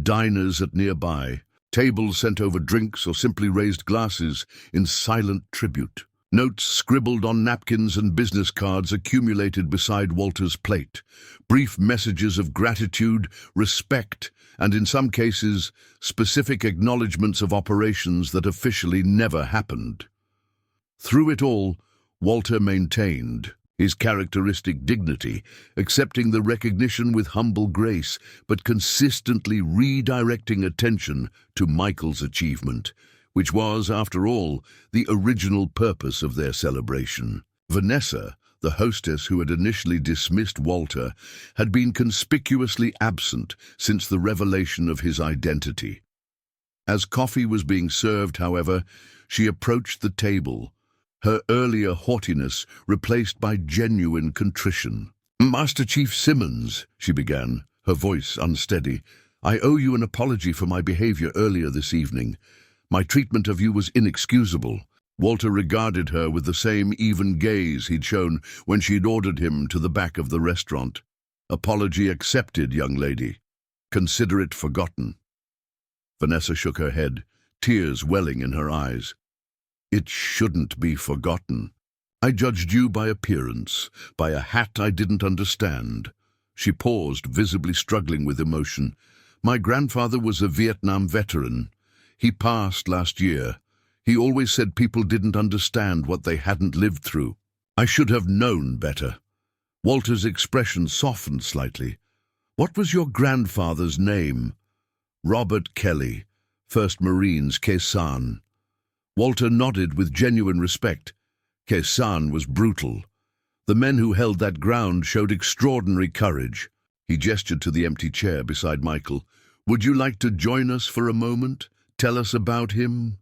Diners at nearby, tables sent over drinks or simply raised glasses in silent tribute. Notes scribbled on napkins and business cards accumulated beside Walter's plate. Brief messages of gratitude, respect, and in some cases, specific acknowledgements of operations that officially never happened. Through it all, Walter maintained his characteristic dignity, accepting the recognition with humble grace, but consistently redirecting attention to Michael's achievement, which was, after all, the original purpose of their celebration. Vanessa, the hostess who had initially dismissed Walter, had been conspicuously absent since the revelation of his identity. As coffee was being served, however, she approached the table, her earlier haughtiness replaced by genuine contrition. "Master Chief Simmons," she began, her voice unsteady, "I owe you an apology for my behavior earlier this evening. My treatment of you was inexcusable." Walter regarded her with the same even gaze he'd shown when she'd ordered him to the back of the restaurant. Apology accepted, young lady. Consider it forgotten. Vanessa shook her head, tears welling in her eyes. It shouldn't be forgotten. I judged you by appearance, by a hat I didn't understand. She paused, visibly struggling with emotion. My grandfather was a Vietnam veteran. He passed last year. He always said people didn't understand what they hadn't lived through. I should have known better. Walter's expression softened slightly. What was your grandfather's name? Robert Kelly, 1st Marines, Khe Sanh. Walter nodded with genuine respect. Khe Sanh was brutal. The men who held that ground showed extraordinary courage. He gestured to the empty chair beside Michael. Would you like to join us for a moment? Tell us about him?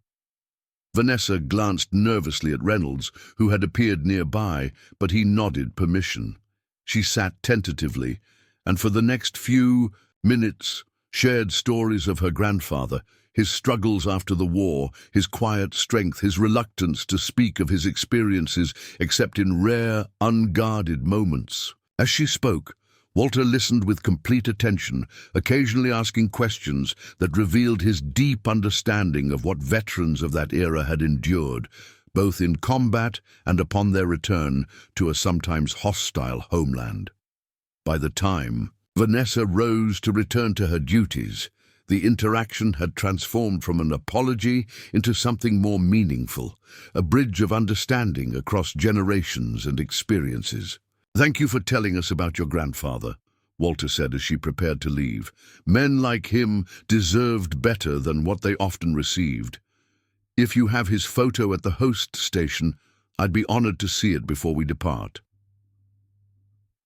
Vanessa glanced nervously at Reynolds, who had appeared nearby, but he nodded permission. She sat tentatively, and for the next few minutes shared stories of her grandfather, his struggles after the war, his quiet strength, his reluctance to speak of his experiences except in rare, unguarded moments. As she spoke, Walter listened with complete attention, occasionally asking questions that revealed his deep understanding of what veterans of that era had endured, both in combat and upon their return to a sometimes hostile homeland. By the time Vanessa rose to return to her duties, the interaction had transformed from an apology into something more meaningful, a bridge of understanding across generations and experiences. Thank you for telling us about your grandfather, Walter said as she prepared to leave. Men like him deserved better than what they often received. If you have his photo at the host station, I'd be honored to see it before we depart.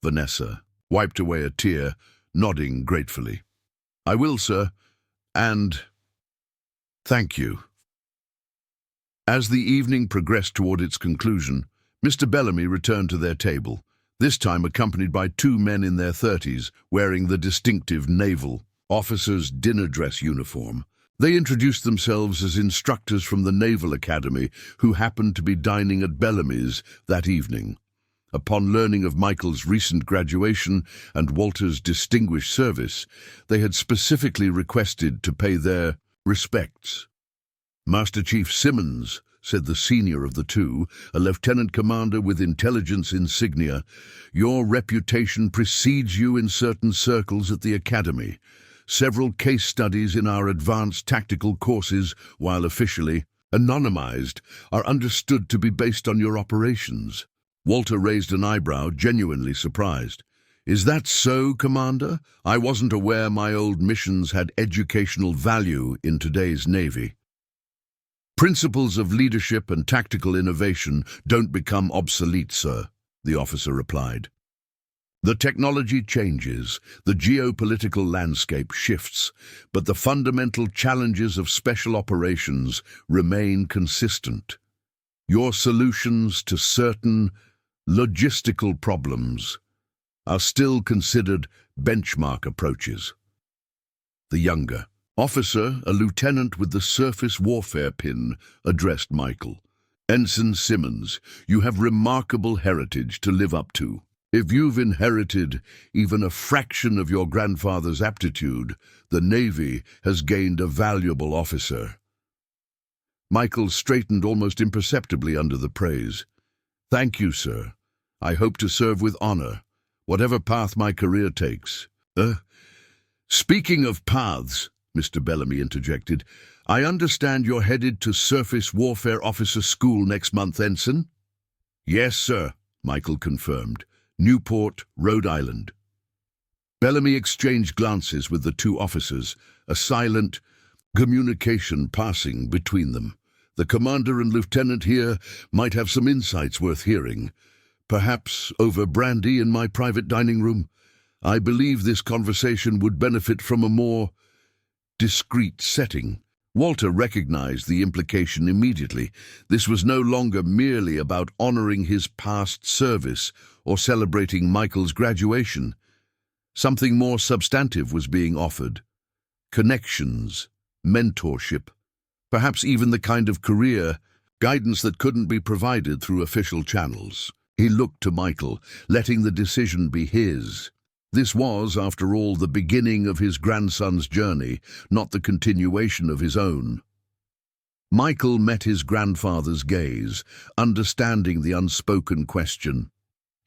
Vanessa wiped away a tear, nodding gratefully. I will, sir, and thank you. As the evening progressed toward its conclusion, Mr. Bellamy returned to their table, this time accompanied by 2 men in their 30s, wearing the distinctive naval officer's dinner dress uniform. They introduced themselves as instructors from the Naval Academy who happened to be dining at Bellamy's that evening. Upon learning of Michael's recent graduation and Walter's distinguished service, they had specifically requested to pay their respects. Master Chief Simmons, said the senior of the two, a lieutenant commander with intelligence insignia, your reputation precedes you in certain circles at the Academy. Several case studies in our advanced tactical courses, while officially anonymized, are understood to be based on your operations. Walter raised an eyebrow, genuinely surprised. Is that so, Commander? I wasn't aware my old missions had educational value in today's Navy. Principles of leadership and tactical innovation don't become obsolete, sir, the officer replied. The technology changes, the geopolitical landscape shifts, but the fundamental challenges of special operations remain consistent. Your solutions to certain logistical problems are still considered benchmark approaches. The younger officer, a lieutenant with the surface warfare pin, addressed Michael. Ensign Simmons, you have remarkable heritage to live up to. If you've inherited even a fraction of your grandfather's aptitude, the Navy has gained a valuable officer. Michael straightened almost imperceptibly under the praise. Thank you, sir. I hope to serve with honor, whatever path my career takes. Speaking of paths, Mr. Bellamy interjected, I understand you're headed to Surface Warfare Officer School next month, Ensign? Yes, sir, Michael confirmed. Newport, Rhode Island. Bellamy exchanged glances with the 2 officers, a silent communication passing between them. The commander and lieutenant here might have some insights worth hearing. Perhaps over brandy in my private dining room. I believe this conversation would benefit from a more discreet setting. Walter recognized the implication immediately. This was no longer merely about honoring his past service or celebrating Michael's graduation. Something more substantive was being offered. Connections, mentorship, perhaps even the kind of career guidance that couldn't be provided through official channels. He looked to Michael, letting the decision be his. This was, after all, the beginning of his grandson's journey, not the continuation of his own. Michael met his grandfather's gaze, understanding the unspoken question.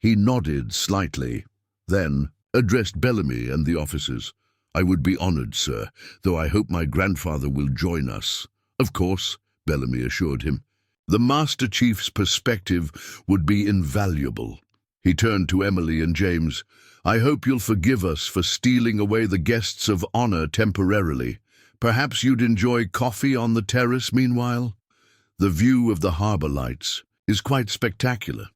He nodded slightly, then addressed Bellamy and the officers. "I would be honored, sir, though I hope my grandfather will join us." "Of course," Bellamy assured him. "The Master Chief's perspective would be invaluable." He turned to Emily and James. "I hope you'll forgive us for stealing away the guests of honor temporarily. Perhaps you'd enjoy coffee on the terrace meanwhile? The view of the harbor lights is quite spectacular."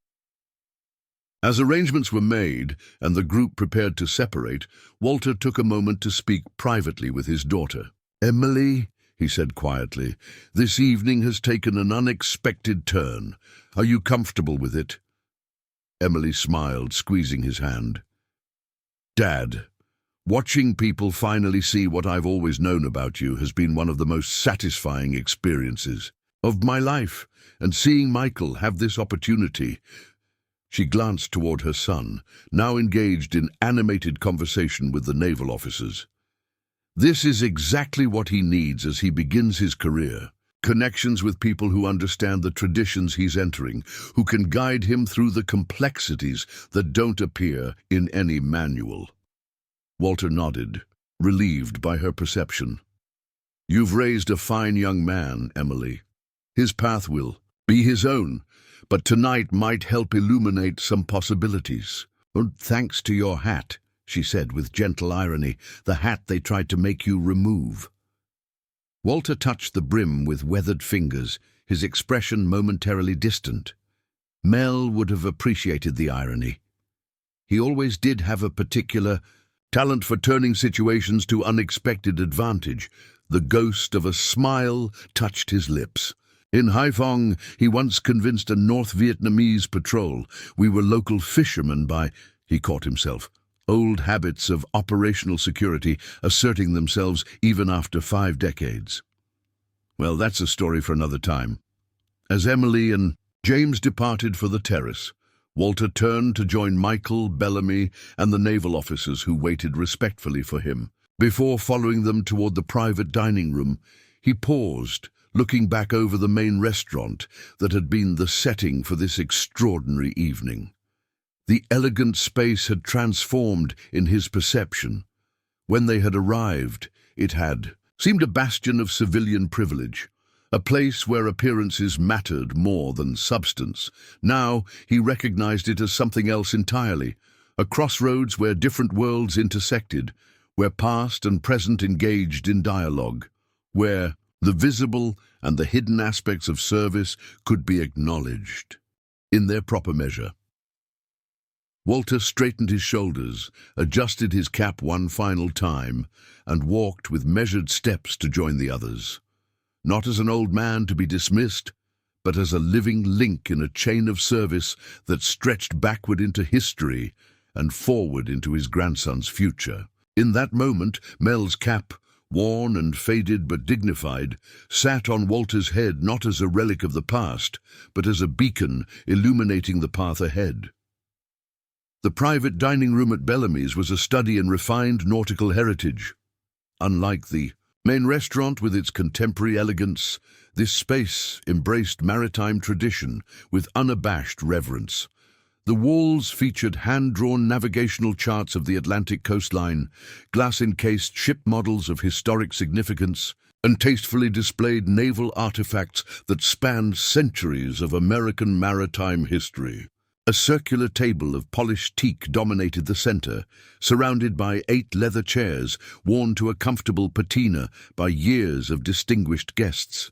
As arrangements were made and the group prepared to separate, Walter took a moment to speak privately with his daughter. "Emily," he said quietly, "this evening has taken an unexpected turn. Are you comfortable with it?" Emily smiled, squeezing his hand. "Dad, watching people finally see what I've always known about you has been one of the most satisfying experiences of my life, and seeing Michael have this opportunity—" She glanced toward her son, now engaged in animated conversation with the naval officers. "This is exactly what he needs as he begins his career. Connections with people who understand the traditions he's entering, who can guide him through the complexities that don't appear in any manual." Walter nodded, relieved by her perception. "You've raised a fine young man, Emily. His path will be his own, but tonight might help illuminate some possibilities." "Thanks to your hat," she said with gentle irony, "the hat they tried to make you remove." Walter touched the brim with weathered fingers, his expression momentarily distant. Mel would have appreciated the irony. He always did have a particular talent for turning situations to unexpected advantage. The ghost of a smile touched his lips. "In Haiphong, he once convinced a North Vietnamese patrol we were local fishermen by," he caught himself, "old habits of operational security asserting themselves even after 5 decades. Well, that's a story for another time. As Emily and James departed for the terrace, Walter turned to join Michael, Bellamy, and the naval officers who waited respectfully for him. Before following them toward the private dining room, he paused, looking back over the main restaurant that had been the setting for this extraordinary evening. The elegant space had transformed in his perception. When they had arrived, it had seemed a bastion of civilian privilege, a place where appearances mattered more than substance. Now he recognized it as something else entirely, a crossroads where different worlds intersected, where past and present engaged in dialogue, where the visible and the hidden aspects of service could be acknowledged in their proper measure. Walter straightened his shoulders, adjusted his cap one final time, and walked with measured steps to join the others. Not as an old man to be dismissed, but as a living link in a chain of service that stretched backward into history and forward into his grandson's future. In that moment, Mel's cap, worn and faded but dignified, sat on Walter's head not as a relic of the past, but as a beacon illuminating the path ahead. The private dining room at Bellamy's was a study in refined nautical heritage. Unlike the main restaurant with its contemporary elegance, this space embraced maritime tradition with unabashed reverence. The walls featured hand-drawn navigational charts of the Atlantic coastline, glass-encased ship models of historic significance, and tastefully displayed naval artifacts that spanned centuries of American maritime history. A circular table of polished teak dominated the center, surrounded by 8 leather chairs worn to a comfortable patina by years of distinguished guests.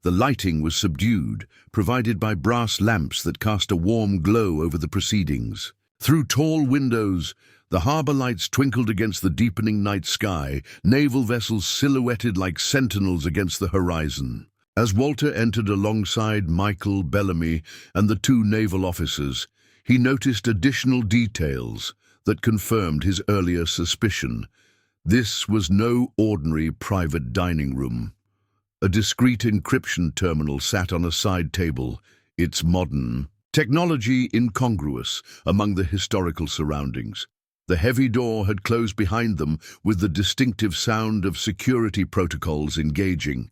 The lighting was subdued, provided by brass lamps that cast a warm glow over the proceedings. Through tall windows, the harbor lights twinkled against the deepening night sky, naval vessels silhouetted like sentinels against the horizon. As Walter entered alongside Michael, Bellamy, and the 2 naval officers, he noticed additional details that confirmed his earlier suspicion. This was no ordinary private dining room. A discreet encryption terminal sat on a side table, its modern technology incongruous among the historical surroundings. The heavy door had closed behind them with the distinctive sound of security protocols engaging.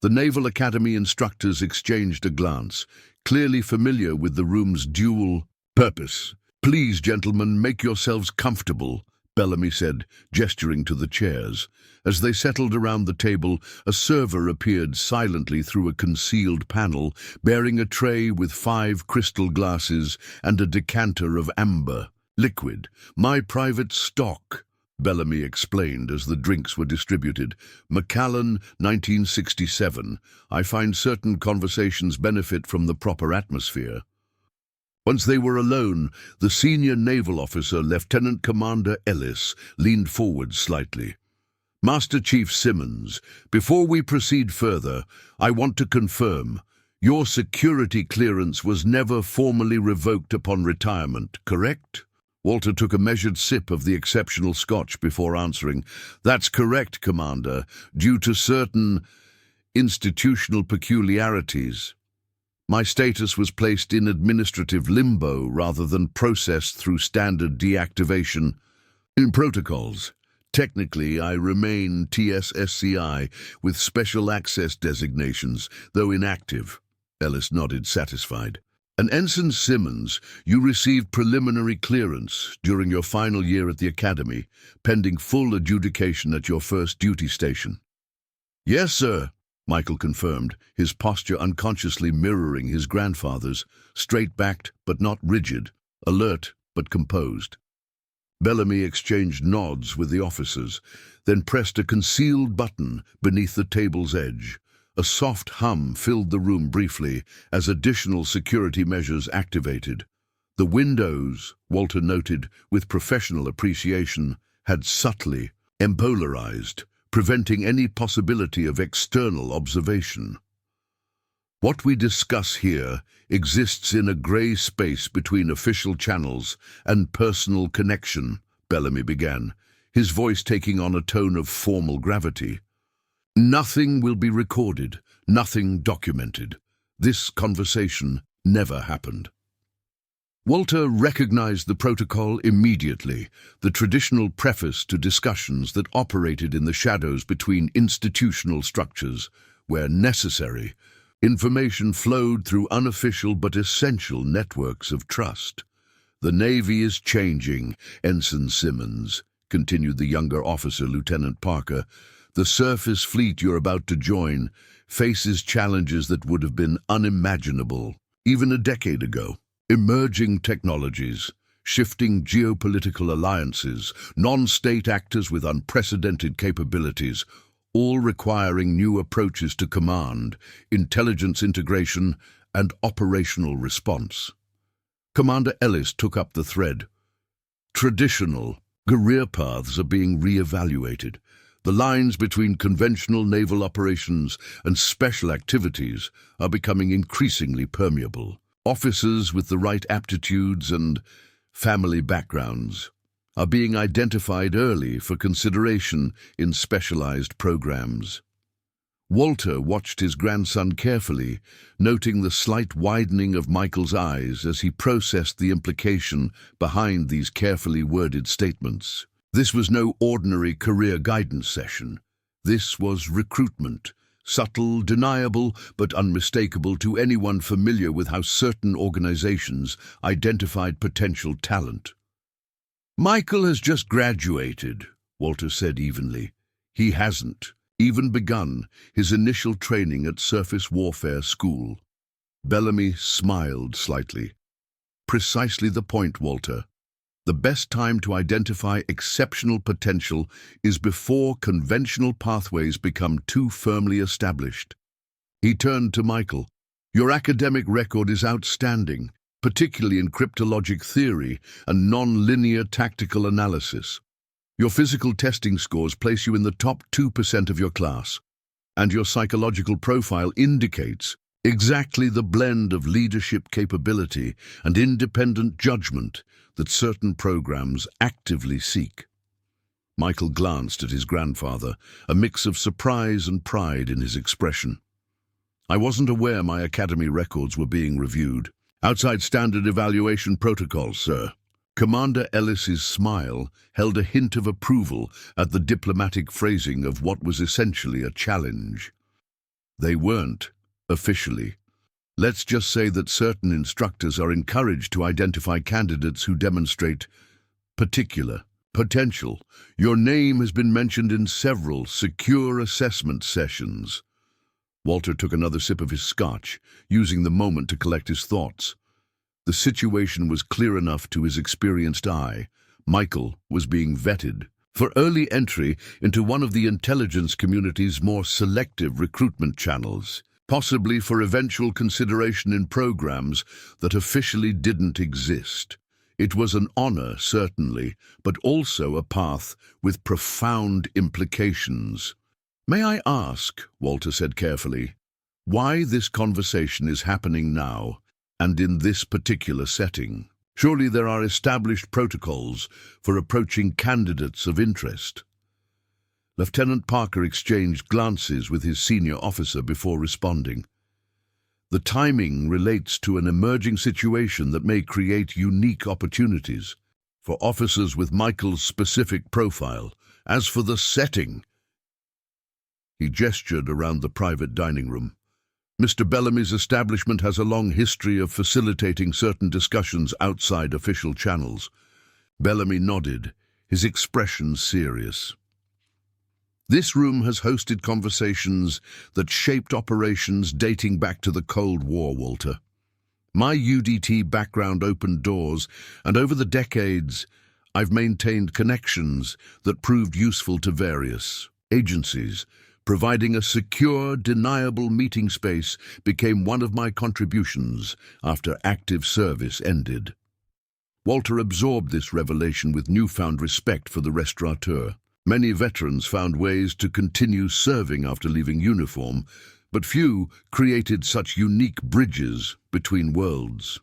The Naval Academy instructors exchanged a glance, clearly familiar with the room's dual purpose. "Please, gentlemen, make yourselves comfortable," Bellamy said, gesturing to the chairs. As they settled around the table, a server appeared silently through a concealed panel, bearing a tray with 5 crystal glasses and a decanter of amber liquid. "My private stock," Bellamy explained as the drinks were distributed. "Macallan, 1967. I find certain conversations benefit from the proper atmosphere." Once they were alone, the senior naval officer, Lieutenant Commander Ellis, leaned forward slightly. "Master Chief Simmons, before we proceed further, I want to confirm, your security clearance was never formally revoked upon retirement, correct?" Walter took a measured sip of the exceptional scotch before answering. "That's correct, Commander, due to certain institutional peculiarities. My status was placed in administrative limbo rather than processed through standard deactivation protocols. Technically, I remain TSSCI with special access designations, though inactive." Ellis nodded, satisfied. "And Ensign Simmons, you received preliminary clearance during your final year at the Academy, pending full adjudication at your first duty station." "Yes, sir," Michael confirmed, his posture unconsciously mirroring his grandfather's, straight-backed but not rigid, alert but composed. Bellamy exchanged nods with the officers, then pressed a concealed button beneath the table's edge. A soft hum filled the room briefly as additional security measures activated. The windows, Walter noted with professional appreciation, had subtly empolarized, preventing any possibility of external observation. "What we discuss here exists in a grey space between official channels and personal connection," Bellamy began, his voice taking on a tone of formal gravity. "Nothing will be recorded, nothing documented. This conversation never happened." Walter recognized the protocol immediately, the traditional preface to discussions that operated in the shadows between institutional structures, where necessary, information flowed through unofficial but essential networks of trust. "The Navy is changing, Ensign Simmons," continued the younger officer, Lieutenant Parker. "The surface fleet you're about to join faces challenges that would have been unimaginable even a decade ago. Emerging technologies, shifting geopolitical alliances, non-state actors with unprecedented capabilities, all requiring new approaches to command, intelligence integration, and operational response." Commander Ellis took up the thread. "Traditional career paths are being re-evaluated. The lines between conventional naval operations and special activities are becoming increasingly permeable. Officers with the right aptitudes and family backgrounds are being identified early for consideration in specialized programs." Walter watched his grandson carefully, noting the slight widening of Michael's eyes as he processed the implication behind these carefully worded statements. This was no ordinary career guidance session. This was recruitment, subtle, deniable, but unmistakable to anyone familiar with how certain organizations identified potential talent. "Michael has just graduated," Walter said evenly. "He hasn't even begun his initial training at Surface Warfare School." Bellamy smiled slightly. "Precisely the point, Walter. The best time to identify exceptional potential is before conventional pathways become too firmly established." He turned to Michael. "Your academic record is outstanding, particularly in cryptologic theory and non-linear tactical analysis. Your physical testing scores place you in the top 2% of your class, and your psychological profile indicates exactly the blend of leadership capability and independent judgment that certain programs actively seek." Michael glanced at his grandfather, a mix of surprise and pride in his expression. "I wasn't aware my academy records were being reviewed. Outside standard evaluation protocols, sir," Commander Ellis's smile held a hint of approval at the diplomatic phrasing of what was essentially a challenge. They weren't, officially. Let's just say that certain instructors are encouraged to identify candidates who demonstrate particular potential. Your name has been mentioned in several secure assessment sessions. Walter took another sip of his scotch, using the moment to collect his thoughts. The situation was clear enough to his experienced eye. Michael was being vetted for early entry into one of the intelligence community's more selective recruitment channels, possibly for eventual consideration in programs that officially didn't exist. It was an honor, certainly, but also a path with profound implications. "May I ask," Walter said carefully, "why this conversation is happening now, and in this particular setting? Surely there are established protocols for approaching candidates of interest." Lieutenant Parker exchanged glances with his senior officer before responding. "The timing relates to an emerging situation that may create unique opportunities for officers with Michael's specific profile. As for the setting," he gestured around the private dining room, "Mr. Bellamy's establishment has a long history of facilitating certain discussions outside official channels." Bellamy nodded, his expression serious. "This room has hosted conversations that shaped operations dating back to the Cold War, Walter. My UDT background opened doors, and over the decades, I've maintained connections that proved useful to various agencies. Providing a secure, deniable meeting space became one of my contributions after active service ended." Walter absorbed this revelation with newfound respect for the restaurateur. Many veterans found ways to continue serving after leaving uniform, but few created such unique bridges between worlds.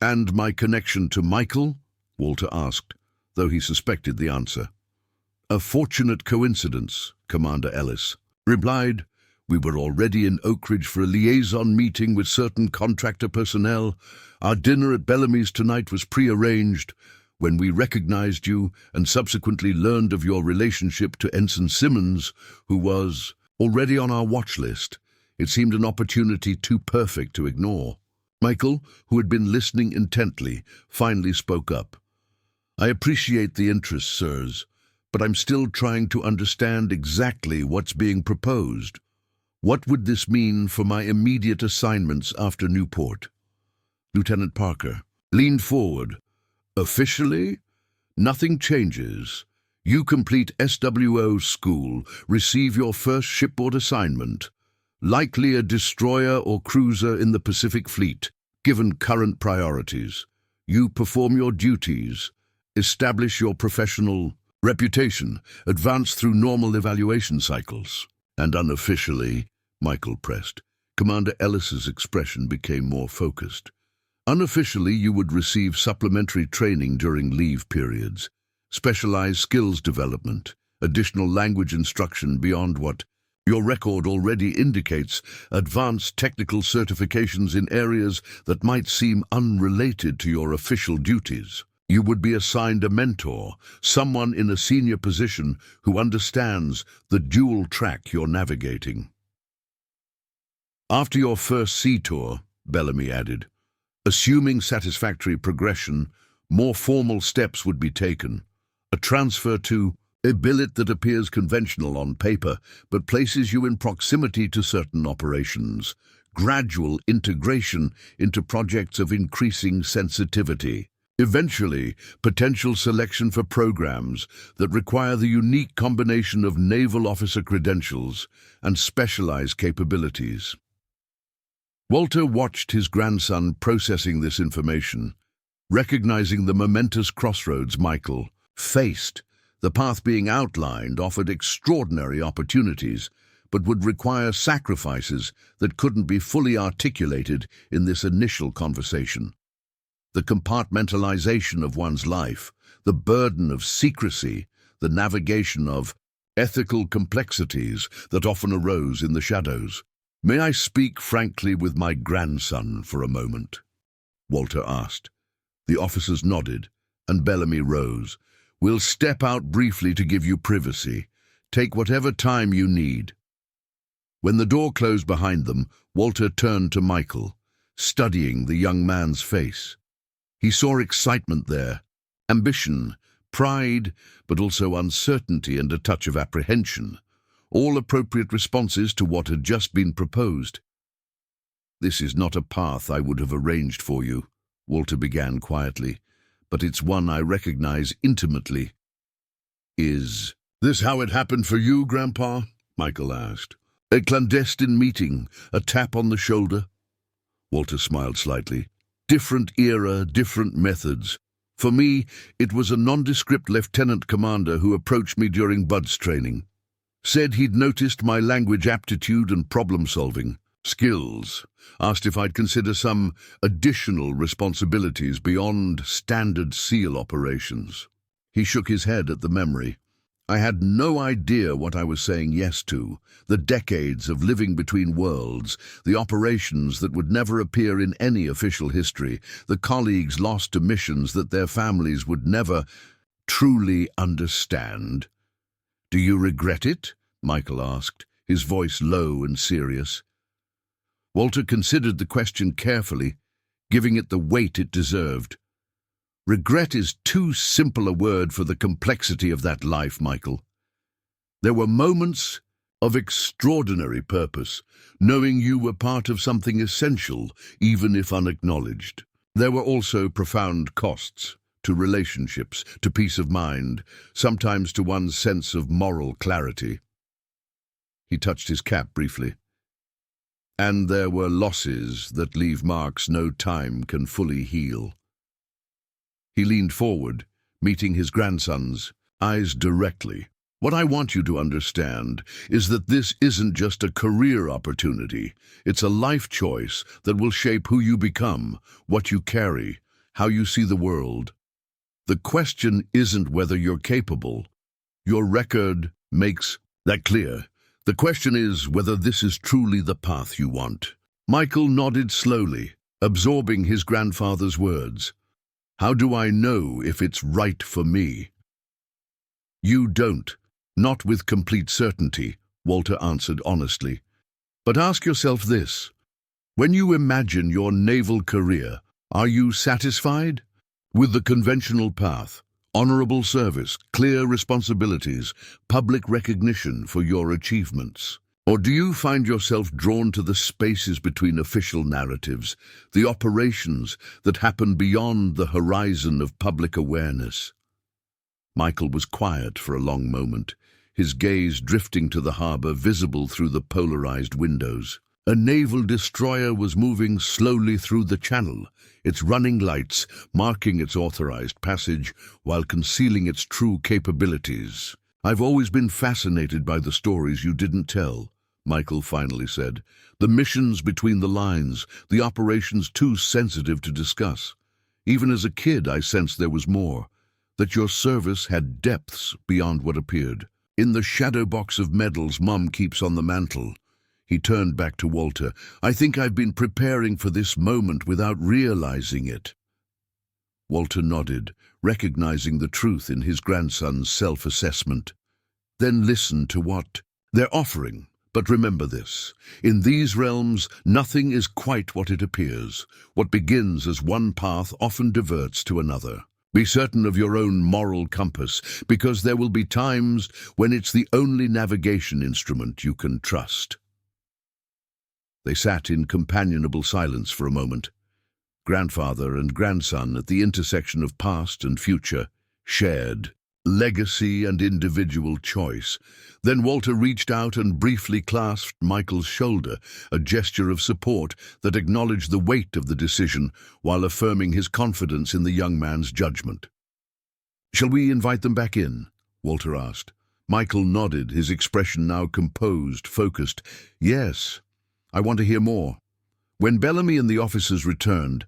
"And my connection to Michael?" Walter asked, though he suspected the answer. "A fortunate coincidence," Commander Ellis replied. "We were already in Oakridge for a liaison meeting with certain contractor personnel. Our dinner at Bellamy's tonight was pre-arranged. When we recognized you and subsequently learned of your relationship to Ensign Simmons, who was already on our watch list, it seemed an opportunity too perfect to ignore." Michael, who had been listening intently, finally spoke up. "I appreciate the interest, sirs, but I'm still trying to understand exactly what's being proposed. What would this mean for my immediate assignments after Newport?" Lieutenant Parker leaned forward. "Officially, nothing changes. You complete SWO school, receive your first shipboard assignment, likely a destroyer or cruiser in the Pacific Fleet, given current priorities. You perform your duties, establish your professional reputation, advance through normal evaluation cycles." "And unofficially," Michael pressed. Commander Ellis's expression became more focused. "Unofficially, you would receive supplementary training during leave periods, specialized skills development, additional language instruction beyond what your record already indicates, advanced technical certifications in areas that might seem unrelated to your official duties. You would be assigned a mentor, someone in a senior position who understands the dual track you're navigating." "After your first sea tour," Bellamy added, "assuming satisfactory progression, more formal steps would be taken. A transfer to a billet that appears conventional on paper, but places you in proximity to certain operations. Gradual integration into projects of increasing sensitivity. Eventually, potential selection for programs that require the unique combination of naval officer credentials and specialized capabilities." Walter watched his grandson processing this information, recognizing the momentous crossroads Michael faced. The path being outlined offered extraordinary opportunities, but would require sacrifices that couldn't be fully articulated in this initial conversation. The compartmentalization of one's life, the burden of secrecy, the navigation of ethical complexities that often arose in the shadows. "May I speak frankly with my grandson for a moment?" Walter asked. The officers nodded, and Bellamy rose. "We'll step out briefly to give you privacy. Take whatever time you need." When the door closed behind them, Walter turned to Michael, studying the young man's face. He saw excitement there, ambition, pride, but also uncertainty and a touch of apprehension, all appropriate responses to what had just been proposed. "This is not a path I would have arranged for you," Walter began quietly, "but it's one I recognize intimately." "Is this how it happened for you, Grandpa?" Michael asked. "A clandestine meeting, a tap on the shoulder?" Walter smiled slightly. "Different era, different methods. For me, it was a nondescript lieutenant commander who approached me during Bud's training. Said he'd noticed my language aptitude and problem-solving skills. Asked if I'd consider some additional responsibilities beyond standard SEAL operations." He shook his head at the memory. "I had no idea what I was saying yes to. The decades of living between worlds, the operations that would never appear in any official history, the colleagues lost to missions that their families would never truly understand." "Do you regret it?" Michael asked, his voice low and serious. Walter considered the question carefully, giving it the weight it deserved. "Regret is too simple a word for the complexity of that life, Michael. There were moments of extraordinary purpose, knowing you were part of something essential, even if unacknowledged. There were also profound costs, to relationships, to peace of mind, sometimes to one's sense of moral clarity." He touched his cap briefly. "And there were losses that leave marks no time can fully heal." He leaned forward, meeting his grandson's eyes directly. "What I want you to understand is that this isn't just a career opportunity. It's a life choice that will shape who you become, what you carry, how you see the world. The question isn't whether you're capable. Your record makes that clear. The question is whether this is truly the path you want." Michael nodded slowly, absorbing his grandfather's words. "How do I know if it's right for me?" "You don't. Not with complete certainty," Walter answered honestly. "But ask yourself this. When you imagine your naval career, are you satisfied with the conventional path? Honorable service, clear responsibilities, public recognition for your achievements? Or do you find yourself drawn to the spaces between official narratives, the operations that happen beyond the horizon of public awareness?" Michael was quiet for a long moment, his gaze drifting to the harbor visible through the polarized windows. A naval destroyer was moving slowly through the channel, its running lights marking its authorized passage while concealing its true capabilities. "I've always been fascinated by the stories you didn't tell," Michael finally said. "The missions between the lines, the operations too sensitive to discuss. Even as a kid, I sensed there was more, that your service had depths beyond what appeared. In the shadow box of medals Mum keeps on the mantel." He turned back to Walter. "I think I've been preparing for this moment without realizing it." Walter nodded, recognizing the truth in his grandson's self-assessment. "Then listen to what they're offering. But remember this, in these realms, nothing is quite what it appears. What begins as one path often diverts to another. Be certain of your own moral compass, because there will be times when it's the only navigation instrument you can trust." They sat in companionable silence for a moment, grandfather and grandson at the intersection of past and future, shared legacy and individual choice. Then Walter reached out and briefly clasped Michael's shoulder, a gesture of support that acknowledged the weight of the decision while affirming his confidence in the young man's judgment. "Shall we invite them back in?" Walter asked. Michael nodded, his expression now composed, focused. "Yes. I want to hear more." When Bellamy and the officers returned,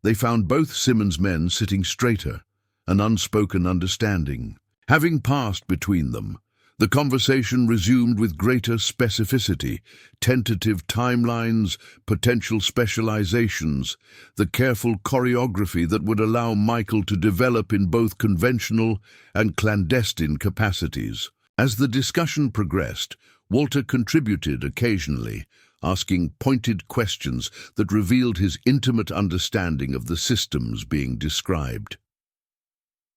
they found both Simmons' men sitting straighter, an unspoken understanding having passed between them. The conversation resumed with greater specificity, tentative timelines, potential specializations, the careful choreography that would allow Michael to develop in both conventional and clandestine capacities. As the discussion progressed, Walter contributed occasionally, asking pointed questions that revealed his intimate understanding of the systems being described.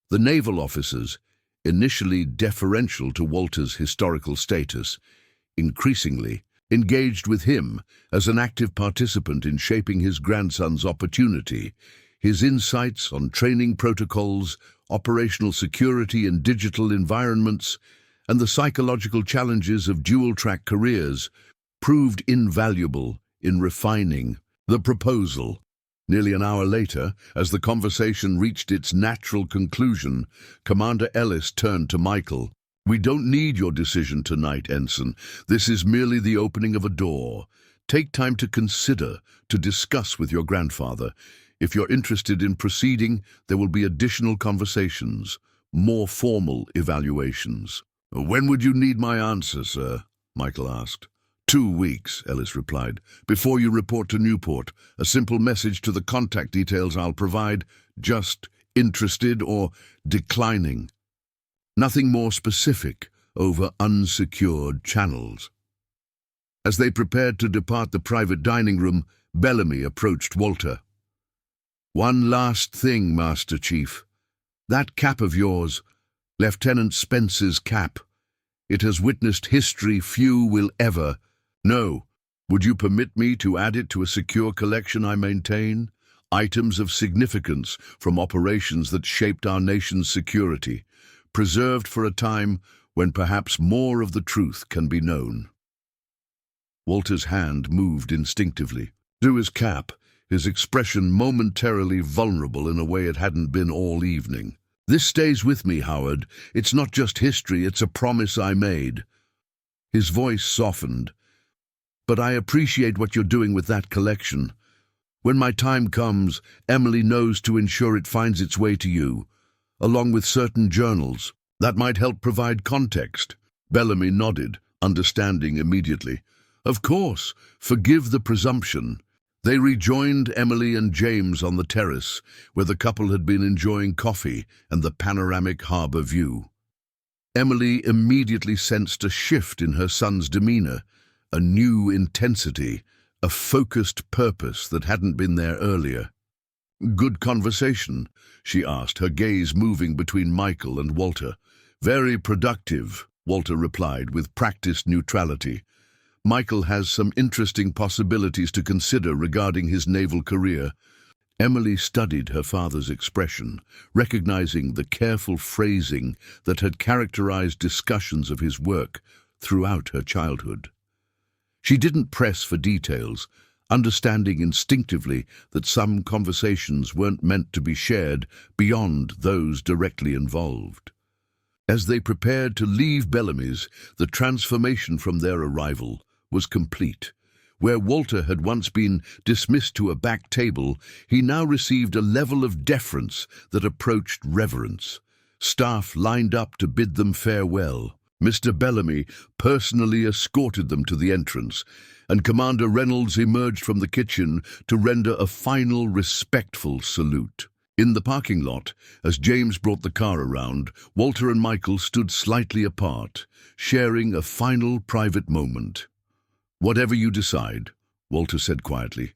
The naval officers, initially deferential to Walter's historical status, increasingly engaged with him as an active participant in shaping his grandson's opportunity. His insights on training protocols, operational security in digital environments, and the psychological challenges of dual-track careers proved invaluable in refining the proposal. Nearly an hour later, as the conversation reached its natural conclusion, Commander Ellis turned to Michael. "We don't need your decision tonight, Ensign. This is merely the opening of a door. Take time to consider, to discuss with your grandfather. If you're interested in proceeding, there will be additional conversations, more formal evaluations." "When would you need my answer, sir?" Michael asked. 2 weeks, Ellis replied, "before you report to Newport. A simple message to the contact details I'll provide, just interested or declining. Nothing more specific over unsecured channels." As they prepared to depart the private dining room, Bellamy approached Walter. "One last thing, Master Chief. That cap of yours, Lieutenant Spence's cap, it has witnessed history few will ever. No, would you permit me to add it to a secure collection I maintain? Items of significance from operations that shaped our nation's security, preserved for a time when perhaps more of the truth can be known." Walter's hand moved instinctively to his cap, his expression momentarily vulnerable in a way it hadn't been all evening. "This stays with me, Howard. It's not just history, it's a promise I made." His voice softened. "But I appreciate what you're doing with that collection. When my time comes, Emily knows to ensure it finds its way to you, along with certain journals. That might help provide context." Bellamy nodded, understanding immediately. "Of course, forgive the presumption." They rejoined Emily and James on the terrace, where the couple had been enjoying coffee and the panoramic harbor view. Emily immediately sensed a shift in her son's demeanor, a new intensity, a focused purpose that hadn't been there earlier. "Good conversation?" she asked, her gaze moving between Michael and Walter. "Very productive," Walter replied with practiced neutrality. "Michael has some interesting possibilities to consider regarding his naval career." Emily studied her father's expression, recognizing the careful phrasing that had characterized discussions of his work throughout her childhood. She didn't press for details, understanding instinctively that some conversations weren't meant to be shared beyond those directly involved. As they prepared to leave Bellamy's, the transformation from their arrival was complete. Where Walter had once been dismissed to a back table, he now received a level of deference that approached reverence. Staff lined up to bid them farewell. Mr. Bellamy personally escorted them to the entrance, and Commander Reynolds emerged from the kitchen to render a final respectful salute. In the parking lot, as James brought the car around, Walter and Michael stood slightly apart, sharing a final private moment. "Whatever you decide," Walter said quietly,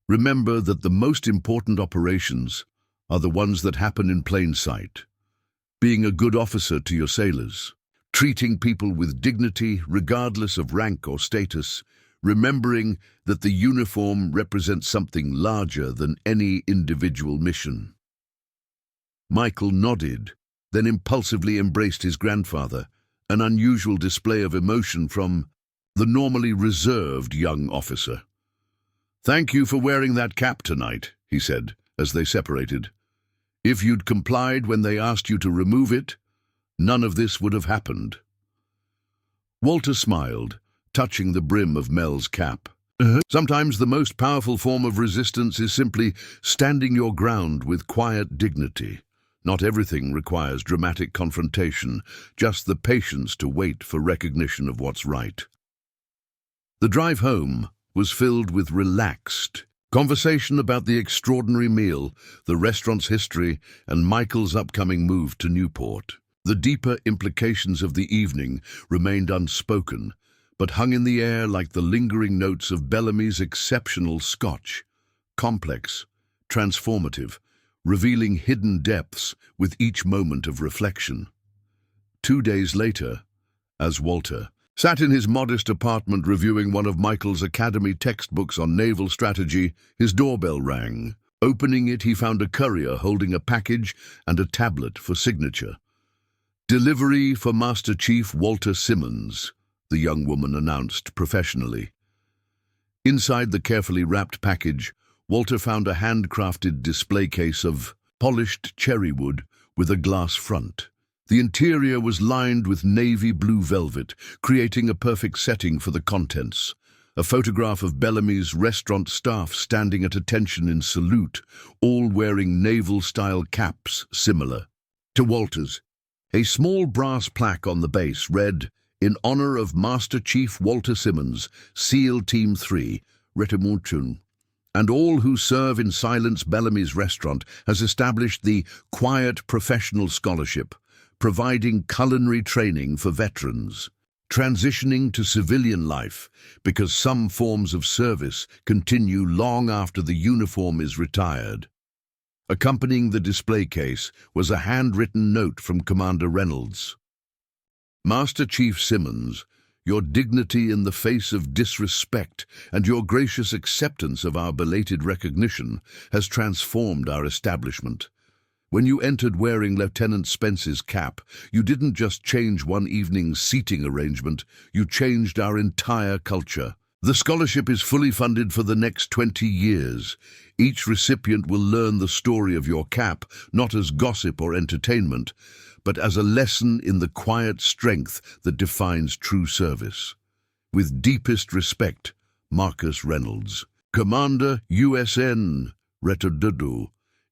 "remember that the most important operations are the ones that happen in plain sight. Being a good officer to your sailors, treating people with dignity regardless of rank or status, remembering that the uniform represents something larger than any individual mission." Michael nodded, then impulsively embraced his grandfather, an unusual display of emotion from the normally reserved young officer. "Thank you for wearing that cap tonight," he said, as they separated. "If you'd complied when they asked you to remove it, none of this would have happened." Walter smiled, touching the brim of Mel's cap. "Sometimes the most powerful form of resistance is simply standing your ground with quiet dignity. Not everything requires dramatic confrontation, just the patience to wait for recognition of what's right. The drive home was filled with relaxed conversation about the extraordinary meal, the restaurant's history, and Michael's upcoming move to Newport. The deeper implications of the evening remained unspoken, but hung in the air like the lingering notes of Bellamy's exceptional Scotch, complex, transformative, revealing hidden depths with each moment of reflection. 2 days later, as Walter sat in his modest apartment reviewing one of Michael's Academy textbooks on naval strategy, his doorbell rang. Opening it, he found a courier holding a package and a tablet for signature. "Delivery for Master Chief Walter Simmons," the young woman announced professionally. Inside the carefully wrapped package, Walter found a handcrafted display case of polished cherry wood with a glass front. The interior was lined with navy blue velvet, creating a perfect setting for the contents. A photograph of Bellamy's restaurant staff standing at attention in salute, all wearing naval-style caps similar to Walter's. A small brass plaque on the base read, "In honor of Master Chief Walter Simmons, SEAL Team 3, Retemutun, and all who serve in silence. Bellamy's restaurant has established the Quiet Professional Scholarship, providing culinary training for veterans transitioning to civilian life, because some forms of service continue long after the uniform is retired." Accompanying the display case was a handwritten note from Commander Reynolds. "Master Chief Simmons, your dignity in the face of disrespect and your gracious acceptance of our belated recognition has transformed our establishment. When you entered wearing Lieutenant Spence's cap, you didn't just change one evening's seating arrangement, you changed our entire culture. The scholarship is fully funded for the next 20 years. Each recipient will learn the story of your cap, not as gossip or entertainment, but as a lesson in the quiet strength that defines true service. With deepest respect, Marcus Reynolds, Commander USN Retordudu,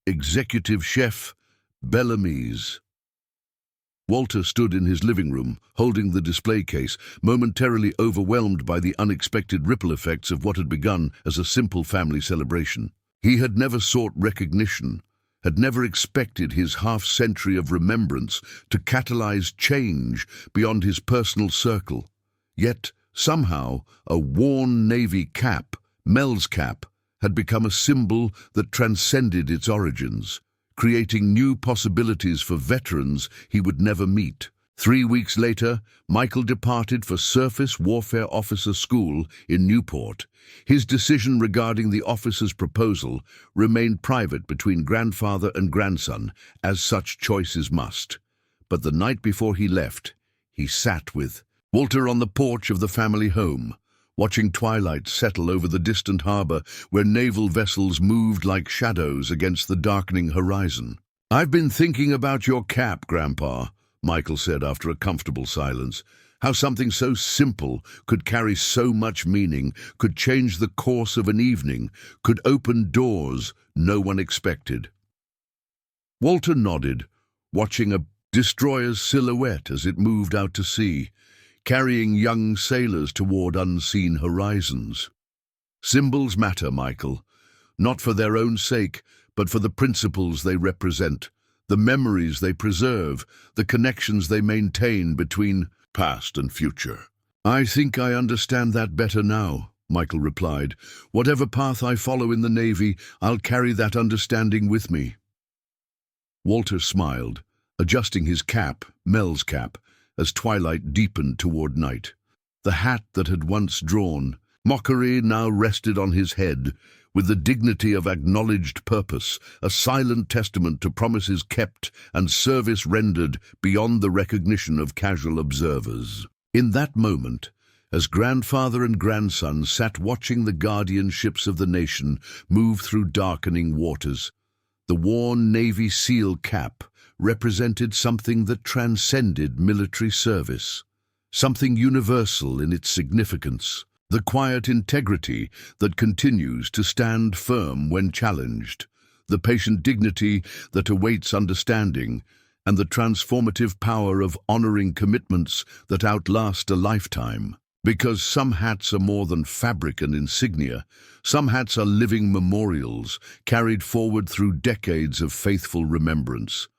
Executive Chef, Bellamy's." Walter stood in his living room, holding the display case, momentarily overwhelmed by the unexpected ripple effects of what had begun as a simple family celebration. He had never sought recognition, had never expected his half-century of remembrance to catalyze change beyond his personal circle. Yet, somehow, a worn Navy cap, Mel's cap, had become a symbol that transcended its origins, creating new possibilities for veterans he would never meet. 3 weeks later, Michael departed for Surface Warfare Officer School in Newport. His decision regarding the officer's proposal remained private between grandfather and grandson, as such choices must. But the night before he left, he sat with Walter on the porch of the family home, watching twilight settle over the distant harbor where naval vessels moved like shadows against the darkening horizon. "I've been thinking about your cap, Grandpa," Michael said after a comfortable silence. "How something so simple could carry so much meaning, could change the course of an evening, could open doors no one expected." Walter nodded, watching a destroyer's silhouette as it moved out to sea, carrying young sailors toward unseen horizons. "Symbols matter, Michael, not for their own sake, but for the principles they represent, the memories they preserve, the connections they maintain between past and future." "I think I understand that better now," Michael replied. "Whatever path I follow in the Navy, I'll carry that understanding with me." Walter smiled, adjusting his cap, Mel's cap, as twilight deepened toward night. The hat that had once drawn mockery now rested on his head, with the dignity of acknowledged purpose, a silent testament to promises kept and service rendered beyond the recognition of casual observers. In that moment, as grandfather and grandson sat watching the guardian ships of the nation move through darkening waters, the worn Navy SEAL cap represented something that transcended military service, something universal in its significance, the quiet integrity that continues to stand firm when challenged, the patient dignity that awaits understanding, and the transformative power of honoring commitments that outlast a lifetime. Because some hats are more than fabric and insignia, some hats are living memorials carried forward through decades of faithful remembrance.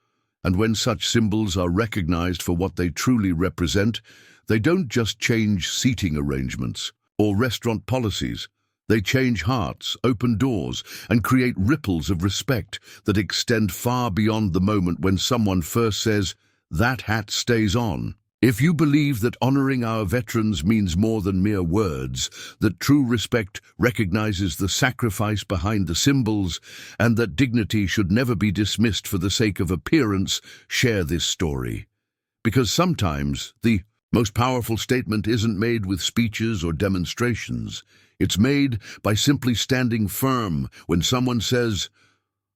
And when such symbols are recognized for what they truly represent, they don't just change seating arrangements or restaurant policies. They change hearts, open doors, and create ripples of respect that extend far beyond the moment when someone first says, "That hat stays on." If you believe that honoring our veterans means more than mere words, that true respect recognizes the sacrifice behind the symbols, and that dignity should never be dismissed for the sake of appearance, share this story. Because sometimes the most powerful statement isn't made with speeches or demonstrations. It's made by simply standing firm when someone says,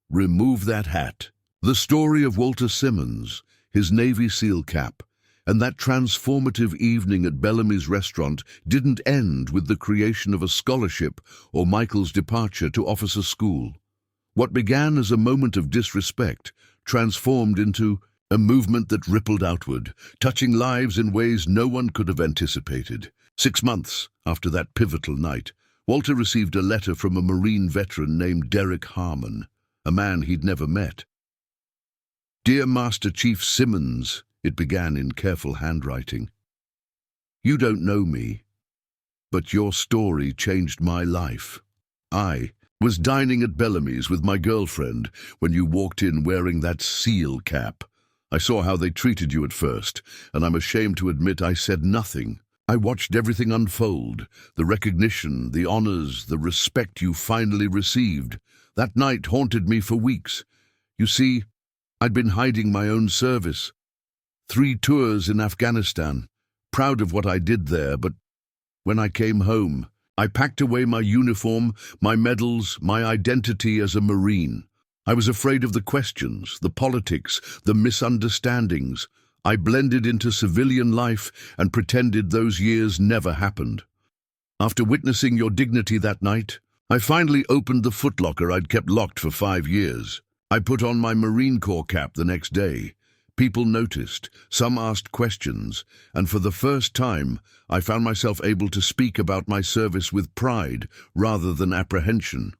"Remove that hat." The story of Walter Simmons, his Navy SEAL cap, and that transformative evening at Bellamy's restaurant didn't end with the creation of a scholarship or Michael's departure to officer school. What began as a moment of disrespect transformed into a movement that rippled outward, touching lives in ways no one could have anticipated. 6 months after that pivotal night, Walter received a letter from a Marine veteran named Derek Harmon, a man he'd never met. "Dear Master Chief Simmons," it began in careful handwriting. "You don't know me, but your story changed my life. I was dining at Bellamy's with my girlfriend when you walked in wearing that SEAL cap. I saw how they treated you at first, and I'm ashamed to admit I said nothing. I watched everything unfold, the recognition, the honors, the respect you finally received. That night haunted me for weeks. You see, I'd been hiding my own service. 3 tours in Afghanistan, proud of what I did there, but when I came home, I packed away my uniform, my medals, my identity as a Marine. I was afraid of the questions, the politics, the misunderstandings. I blended into civilian life and pretended those years never happened. After witnessing your dignity that night, I finally opened the footlocker I'd kept locked for 5 years. I put on my Marine Corps cap the next day. People noticed, some asked questions, and for the first time, I found myself able to speak about my service with pride rather than apprehension.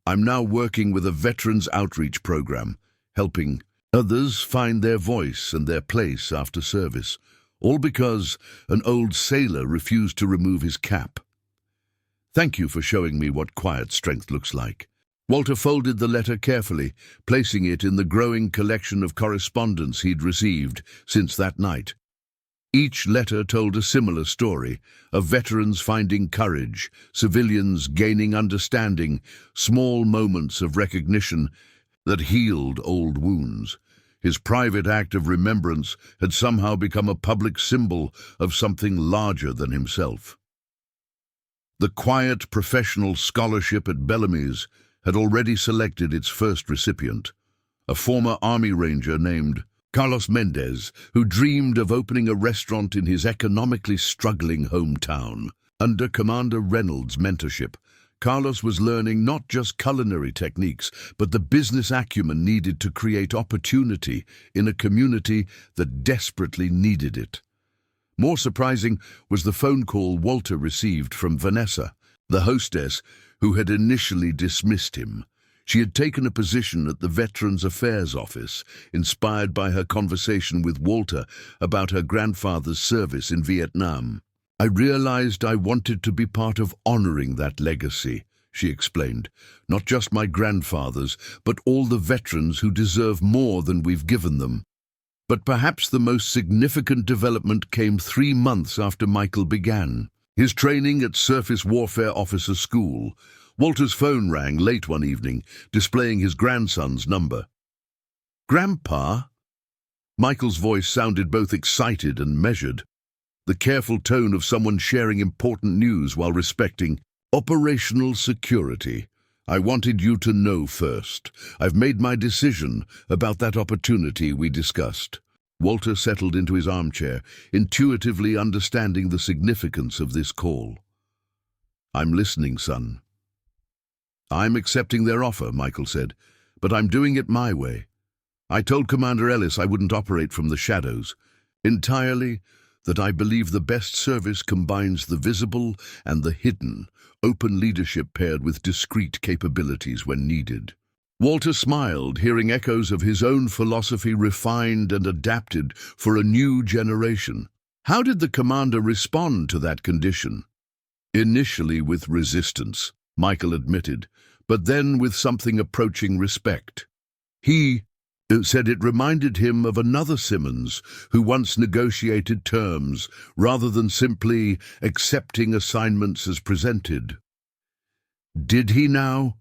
I'm now working with a veterans outreach program, helping others find their voice and their place after service, all because an old sailor refused to remove his cap. Thank you for showing me what quiet strength looks like." Walter folded the letter carefully, placing it in the growing collection of correspondence he'd received since that night. Each letter told a similar story, of veterans finding courage, civilians gaining understanding, small moments of recognition that healed old wounds. His private act of remembrance had somehow become a public symbol of something larger than himself. The quiet professional scholarship at Bellamy's had already selected its first recipient, a former Army Ranger named Carlos Mendez, who dreamed of opening a restaurant in his economically struggling hometown. Under Commander Reynolds' mentorship, Carlos was learning not just culinary techniques, but the business acumen needed to create opportunity in a community that desperately needed it. More surprising was the phone call Walter received from Vanessa, the hostess who had initially dismissed him. She had taken a position at the Veterans Affairs Office, inspired by her conversation with Walter about her grandfather's service in Vietnam. "I realized I wanted to be part of honoring that legacy," she explained. "Not just my grandfather's, but all the veterans who deserve more than we've given them." But perhaps the most significant development came 3 months after Michael began his training at Surface Warfare Officer School. Walter's phone rang late one evening, displaying his grandson's number. "Grandpa?" Michael's voice sounded both excited and measured, the careful tone of someone sharing important news while respecting operational security. "I wanted you to know first. I've made my decision about that opportunity we discussed." Walter settled into his armchair, intuitively understanding the significance of this call. "I'm listening, son." "I'm accepting their offer," Michael said, "but I'm doing it my way. I told Commander Ellis I wouldn't operate from the shadows. Entirely, that I believe the best service combines the visible and the hidden, open leadership paired with discreet capabilities when needed." Walter smiled, hearing echoes of his own philosophy refined and adapted for a new generation. How did the commander respond to that condition? Initially with resistance, Michael admitted, but then with something approaching respect. He said it reminded him of another Simmons who once negotiated terms rather than simply accepting assignments as presented. "Did he now?"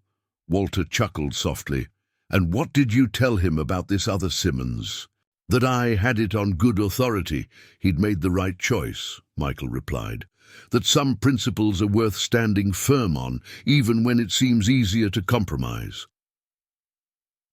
Walter chuckled softly. "And what did you tell him about this other Simmons?" "That I had it on good authority he'd made the right choice," Michael replied. "That some principles are worth standing firm on, even when it seems easier to compromise."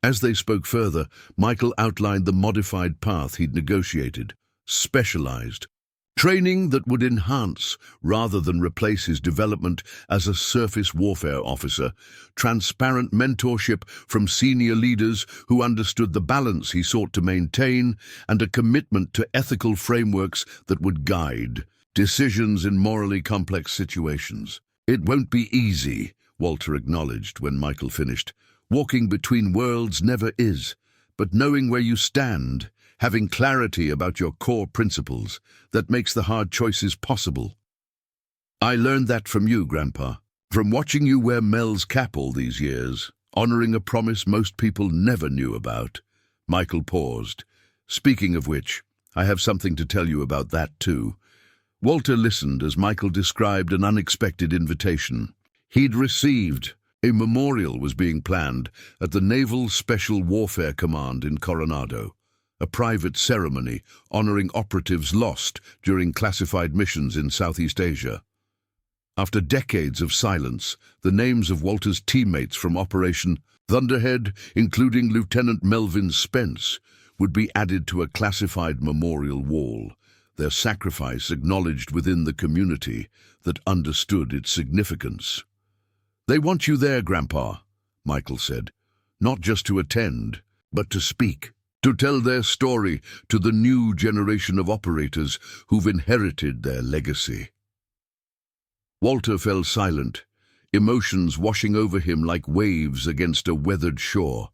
As they spoke further, Michael outlined the modified path he'd negotiated. Specialized. Training that would enhance rather than replace his development as a surface warfare officer. Transparent mentorship from senior leaders who understood the balance he sought to maintain, and a commitment to ethical frameworks that would guide decisions in morally complex situations. "It won't be easy," Walter acknowledged when Michael finished. "Walking between worlds never is, but knowing where you stand, having clarity about your core principles, that makes the hard choices possible." "I learned that from you, Grandpa. From watching you wear Mel's cap all these years, honoring a promise most people never knew about." Michael paused. "Speaking of which, I have something to tell you about that too." Walter listened as Michael described an unexpected invitation he'd received. A memorial was being planned at the Naval Special Warfare Command in Coronado, a private ceremony honoring operatives lost during classified missions in Southeast Asia. After decades of silence, the names of Walter's teammates from Operation Thunderhead, including Lieutenant Melvin Spence, would be added to a classified memorial wall, their sacrifice acknowledged within the community that understood its significance. "They want you there, Grandpa," Michael said, "not just to attend, but to speak, to tell their story to the new generation of operators who've inherited their legacy." Walter fell silent, emotions washing over him like waves against a weathered shore.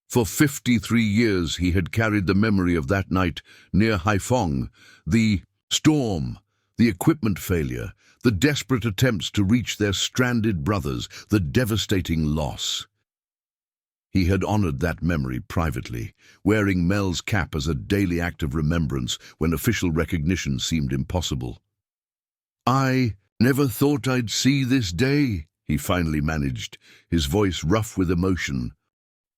For 53 years he had carried the memory of that night near Haiphong, the storm, the equipment failure, the desperate attempts to reach their stranded brothers, the devastating loss. He had honored that memory privately, wearing Mel's cap as a daily act of remembrance when official recognition seemed impossible. "I never thought I'd see this day," he finally managed, his voice rough with emotion.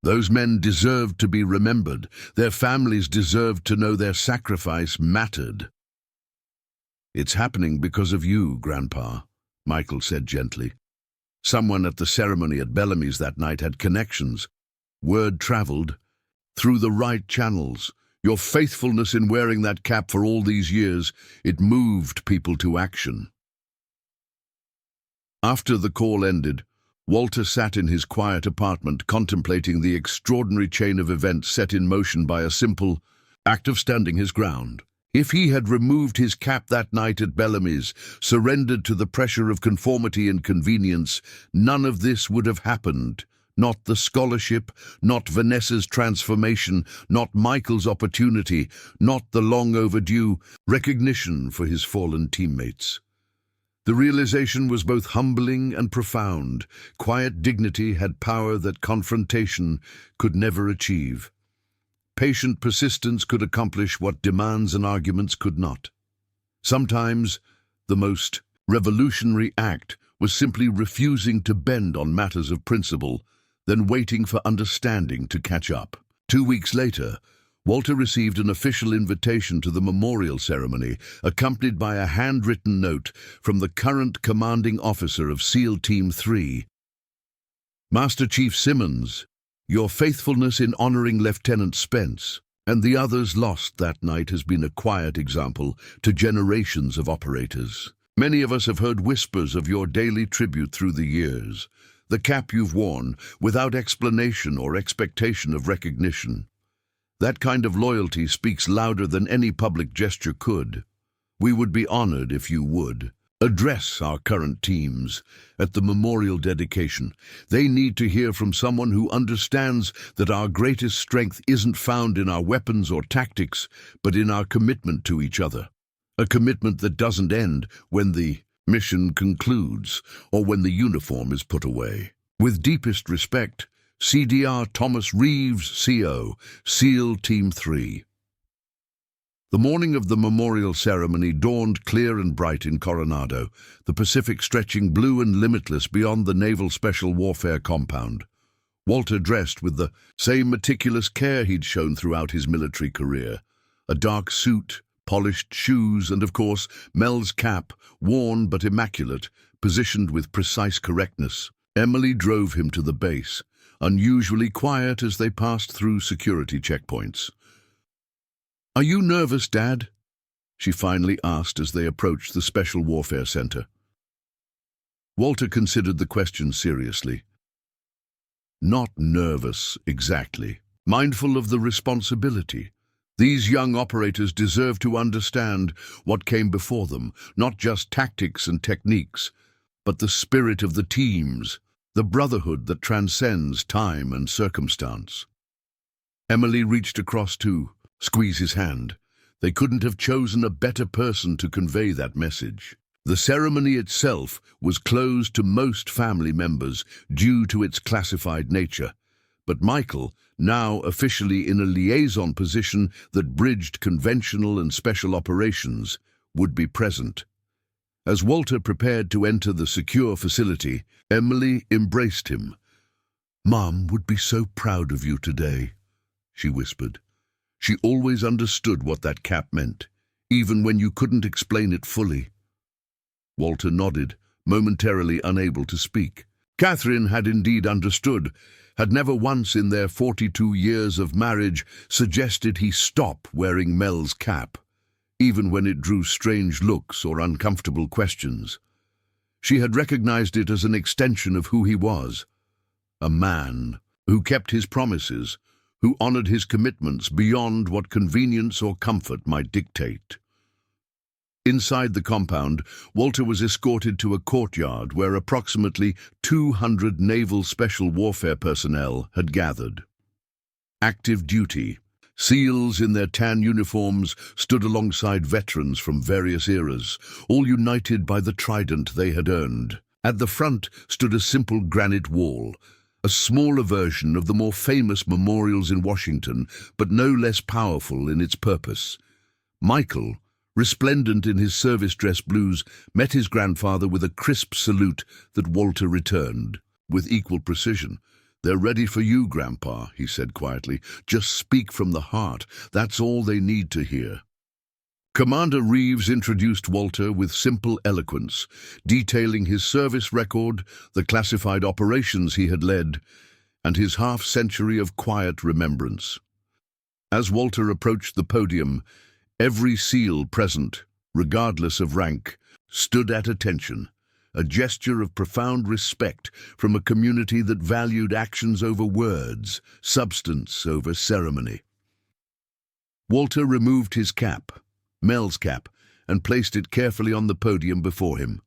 "Those men deserved to be remembered. Their families deserved to know their sacrifice mattered." "It's happening because of you, Grandpa," Michael said gently. "Someone at the ceremony at Bellamy's that night had connections. Word traveled through the right channels. Your faithfulness in wearing that cap for all these years, it moved people to action." After the call ended, Walter sat in his quiet apartment contemplating the extraordinary chain of events set in motion by a simple act of standing his ground. If he had removed his cap that night at Bellamy's, surrendered to the pressure of conformity and convenience, none of this would have happened. Not the scholarship, not Vanessa's transformation, not Michael's opportunity, not the long overdue recognition for his fallen teammates. The realization was both humbling and profound. Quiet dignity had power that confrontation could never achieve. Patient persistence could accomplish what demands and arguments could not. Sometimes, the most revolutionary act was simply refusing to bend on matters of principle, then waiting for understanding to catch up. 2 weeks later, Walter received an official invitation to the memorial ceremony, accompanied by a handwritten note from the current commanding officer of SEAL Team 3. "Master Chief Simmons, your faithfulness in honoring Lieutenant Spence and the others lost that night has been a quiet example to generations of operators. Many of us have heard whispers of your daily tribute through the years. the cap you've worn, without explanation or expectation of recognition. That kind of loyalty speaks louder than any public gesture could. We would be honored if you would address our current teams at the memorial dedication. They need to hear from someone who understands that our greatest strength isn't found in our weapons or tactics, but in our commitment to each other. A commitment that doesn't end when the mission concludes or when the uniform is put away. With deepest respect, CDR Thomas Reeves, CO, SEAL Team 3. The morning of the memorial ceremony dawned clear and bright in Coronado, the Pacific stretching blue and limitless beyond the Naval Special Warfare compound. Walter dressed with the same meticulous care he'd shown throughout his military career. A dark suit, polished shoes, and of course, Mel's cap, worn but immaculate, positioned with precise correctness. Emily drove him to the base, unusually quiet as they passed through security checkpoints. "Are you nervous, Dad?" she finally asked as they approached the Special Warfare Center. Walter considered the question seriously. Not nervous, exactly. Mindful of the responsibility. These young operators deserve to understand what came before them, not just tactics and techniques, but the spirit of the teams, the brotherhood that transcends time and circumstance. Emily reached across to squeeze his hand. They couldn't have chosen a better person to convey that message. The ceremony itself was closed to most family members due to its classified nature, but Michael, now officially in a liaison position that bridged conventional and special operations, would be present. As Walter prepared to enter the secure facility, Emily embraced him. "Mom would be so proud of you today," she whispered. She always understood what that cap meant, even when you couldn't explain it fully. Walter nodded, momentarily unable to speak. Catherine had indeed understood, had never once in their 42 years of marriage suggested he stop wearing Mel's cap, even when it drew strange looks or uncomfortable questions. She had recognized it as an extension of who he was, a man who kept his promises, who honored his commitments beyond what convenience or comfort might dictate. Inside the compound, Walter was escorted to a courtyard where approximately 200 Naval Special Warfare personnel had gathered. Active duty. SEALs in their tan uniforms stood alongside veterans from various eras, all united by the trident they had earned. At the front stood a simple granite wall, a smaller version of the more famous memorials in Washington, but no less powerful in its purpose. Michael, resplendent in his service dress blues, met his grandfather with a crisp salute that Walter returned, with equal precision. "They're ready for you, Grandpa," he said quietly. "Just speak from the heart. That's all they need to hear." Commander Reeves introduced Walter with simple eloquence, detailing his service record, the classified operations he had led, and his half-century of quiet remembrance. As Walter approached the podium, every SEAL present, regardless of rank, stood at attention, a gesture of profound respect from a community that valued actions over words, substance over ceremony. Walter removed his cap, Mel's cap, and placed it carefully on the podium before him.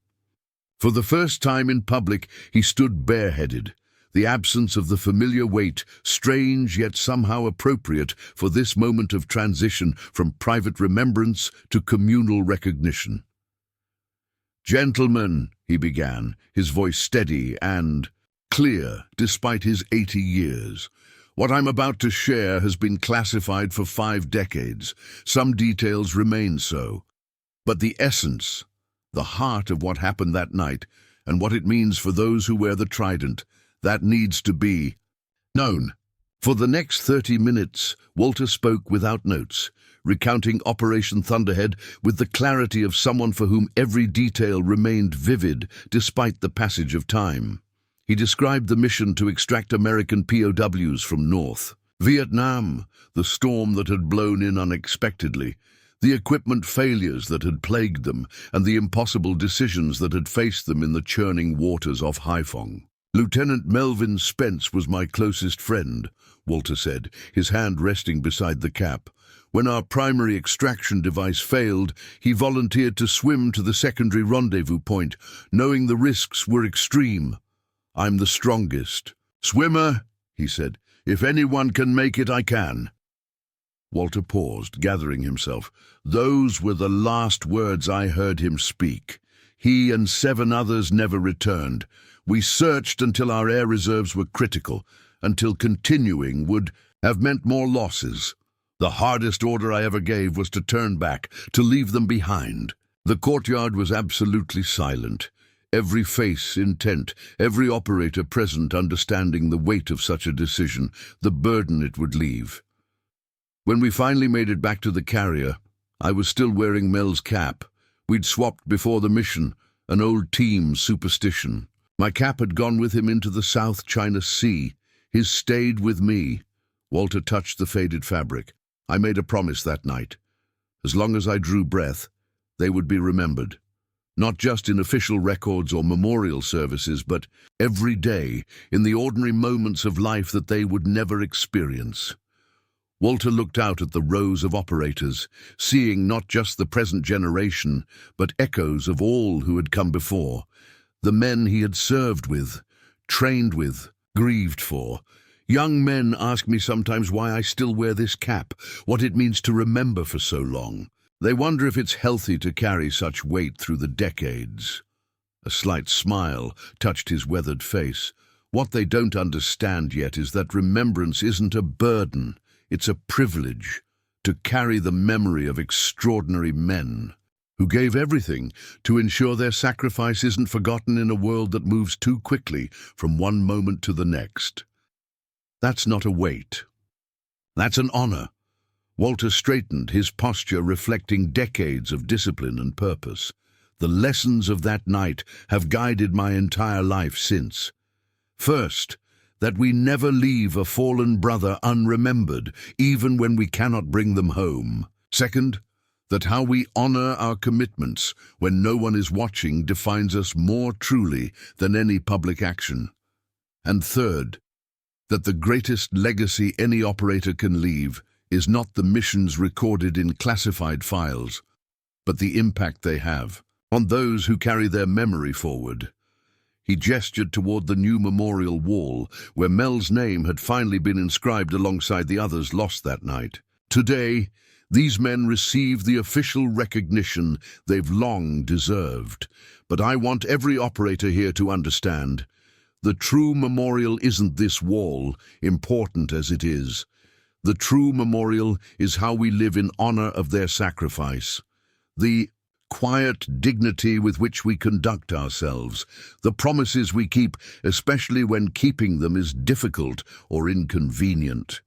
For the first time in public, he stood bareheaded, the absence of the familiar weight, strange yet somehow appropriate for this moment of transition from private remembrance to communal recognition. "Gentlemen," he began, his voice steady and clear despite his 80 years. "What I'm about to share has been classified for 5 decades. Some details remain so. But the essence, the heart of what happened that night, and what it means for those who wear the trident, that needs to be known." For the next 30 minutes, Walter spoke without notes, recounting Operation Thunderhead with the clarity of someone for whom every detail remained vivid despite the passage of time. He described the mission to extract American POWs from North Vietnam, the storm that had blown in unexpectedly, the equipment failures that had plagued them, and the impossible decisions that had faced them in the churning waters off Haiphong. "Lieutenant Melvin Spence was my closest friend," Walter said, his hand resting beside the cap. "When our primary extraction device failed, he volunteered to swim to the secondary rendezvous point, knowing the risks were extreme. I'm the strongest. Swimmer, he said, if anyone can make it, I can." Walter paused, gathering himself. Those were the last words I heard him speak. He and 7 others never returned. We searched until our air reserves were critical, until continuing would have meant more losses. The hardest order I ever gave was to turn back, to leave them behind. The courtyard was absolutely silent. Every face intent, every operator present understanding the weight of such a decision, the burden it would leave. When we finally made it back to the carrier, I was still wearing Mel's cap. We'd swapped before the mission, an old team superstition. My cap had gone with him into the South China Sea. His stayed with me. Walter touched the faded fabric. I made a promise that night. As long as I drew breath, they would be remembered. Not just in official records or memorial services, but every day, in the ordinary moments of life that they would never experience. Walter looked out at the rows of operators, seeing not just the present generation, but echoes of all who had come before. The men he had served with, trained with, grieved for. Young men ask me sometimes why I still wear this cap, what it means to remember for so long. They wonder if it's healthy to carry such weight through the decades. A slight smile touched his weathered face. What they don't understand yet is that remembrance isn't a burden. It's a privilege to carry the memory of extraordinary men who gave everything to ensure their sacrifice isn't forgotten in a world that moves too quickly from one moment to the next. That's not a weight. That's an honor. Walter straightened, his posture reflecting decades of discipline and purpose. The lessons of that night have guided my entire life since. First, that we never leave a fallen brother unremembered, even when we cannot bring them home. Second, that how we honor our commitments when no one is watching defines us more truly than any public action. And third, that the greatest legacy any operator can leave is not the missions recorded in classified files, but the impact they have on those who carry their memory forward. He gestured toward the new memorial wall, where Mel's name had finally been inscribed alongside the others lost that night. Today, these men receive the official recognition they've long deserved. But I want every operator here to understand, the true memorial isn't this wall, important as it is. The true memorial is how we live in honor of their sacrifice. The quiet dignity with which we conduct ourselves, the promises we keep, especially when keeping them is difficult or inconvenient.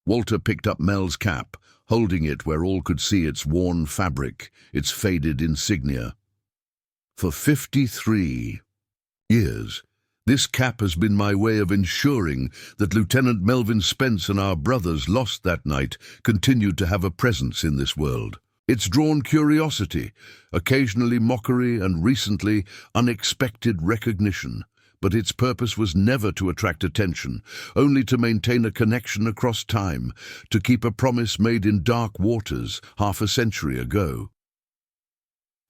Walter picked up Mel's cap, holding it where all could see its worn fabric, its faded insignia. For 53 years, this cap has been my way of ensuring that Lieutenant Melvin Spence and our brothers lost that night continued to have a presence in this world. It's drawn curiosity, occasionally mockery, and recently unexpected recognition. But its purpose was never to attract attention, only to maintain a connection across time, to keep a promise made in dark waters half a century ago.